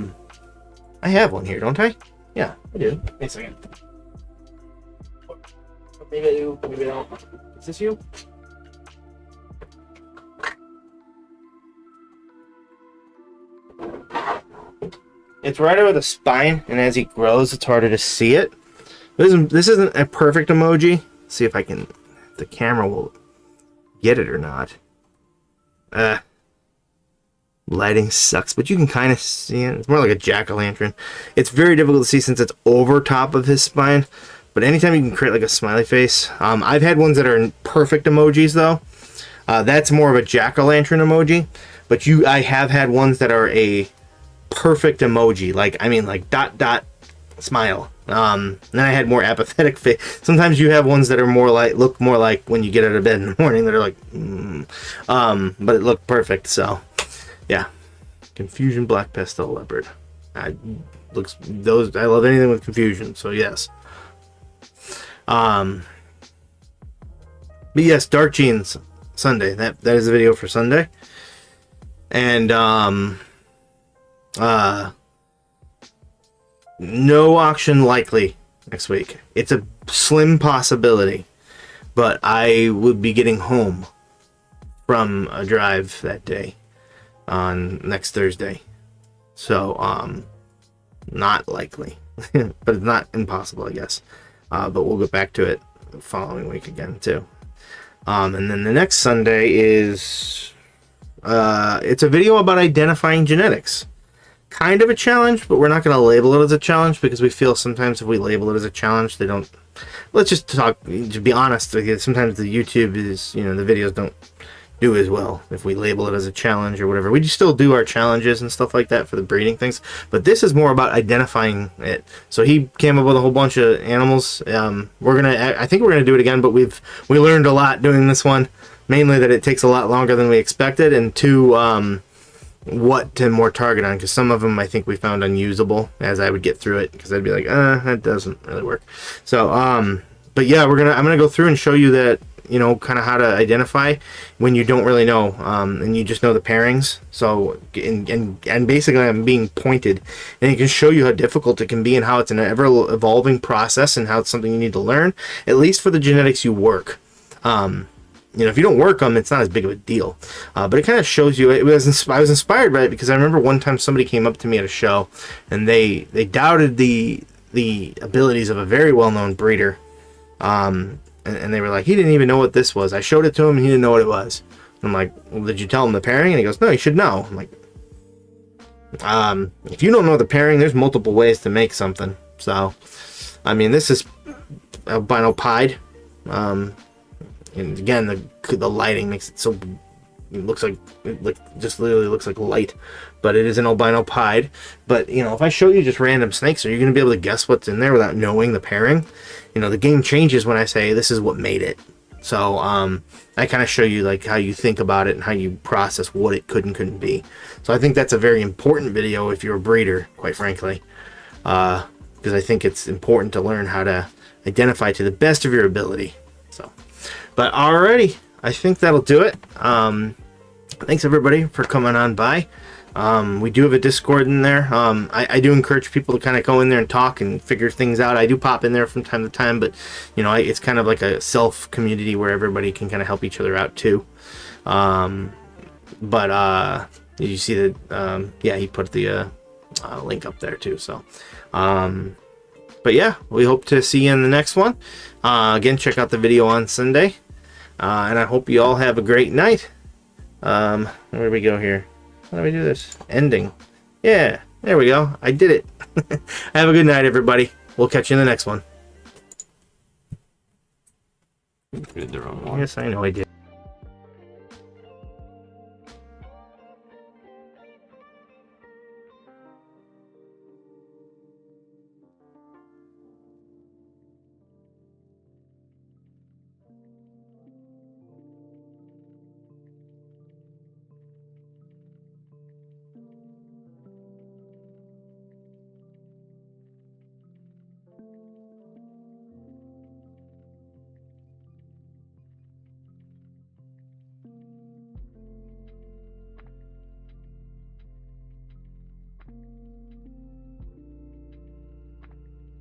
have one here, don't I? Yeah, I do. Wait a second. Maybe I do, maybe I don't. Is this you? It's right over the spine, and as he grows, it's harder to see it. This isn't a perfect emoji. Let's see if I can, if the camera will get it or not. Lighting sucks, but you can kind of see it. It's more like a jack-o'-lantern. It's very difficult to see since it's over top of his spine. But anytime you can create like a smiley face. I've had ones that are perfect emojis though. That's more of a jack-o'-lantern emoji. But I have had ones that are a perfect emoji. Like, I mean, like dot smile. Then I had more apathetic face. Sometimes you have ones that are more like, look more like when you get out of bed in the morning that are like, but it looked perfect. So, yeah. Confusion Black Pastel Leopard. I love anything with confusion. So yes. But yes, Dark Jeans Sunday. That is the video for Sunday. And no auction likely next week. It's a slim possibility, but I would be getting home from a drive that day on next Thursday. So not likely. But it's not impossible, I guess. But we'll get back to it the following week again too. And then the next Sunday is it's a video about identifying genetics. Kind of a challenge, but we're not going to label it as a challenge because we feel sometimes if we label it as a challenge, they don't. Let's just talk. To be honest, sometimes the YouTube is, the videos don't do as well if we label it as a challenge or whatever. We still do our challenges and stuff like that for the breeding things, but this is more about identifying it. So he came up with a whole bunch of animals. I think we're gonna do it again, but we learned a lot doing this one. Mainly that it takes a lot longer than we expected, and two, what to more target on, because some of them I think we found unusable as I would get through it, because I'd be like, that doesn't really work. So, but yeah, I'm gonna go through and show you that, kind of how to identify when you don't really know, and you just know the pairings. So, and basically I'm being pointed, and it can show you how difficult it can be and how it's an ever evolving process and how it's something you need to learn, at least for the genetics you work. If you don't work them, it's not as big of a deal. But it kind of shows you. I was inspired by it because I remember one time somebody came up to me at a show, and they doubted the abilities of a very well-known breeder. And they were like, he didn't even know what this was. I showed it to him, and he didn't know what it was. And I'm like, well, did you tell him the pairing? And he goes, no, you should know. I'm like, if you don't know the pairing, there's multiple ways to make something. So, I mean, this is albino pied. And again, the lighting makes it so it looks like just literally looks like light, but it is an albino pied. But if I show you just random snakes, are you going to be able to guess what's in there without knowing the pairing? The game changes when I say this is what made it. So I kind of show you like how you think about it and how you process what it could and couldn't be. So I think that's a very important video if you're a breeder, quite frankly, because I think it's important to learn how to identify to the best of your ability. So. But alrighty, I think that'll do it. Thanks everybody for coming on by. We do have a Discord in there. I do encourage people to kind of go in there and talk and figure things out. I do pop in there from time to time, but it's kind of like a self community where everybody can kind of help each other out too. But did you see that? Yeah, he put the link up there too. So, but yeah, we hope to see you in the next one. Again, check out the video on Sunday. And I hope you all have a great night. Where do we go here? How do we do this? Ending. Yeah, there we go. I did it. Have a good night, everybody. We'll catch you in the next one. You did the wrong one. Yes, I know I did.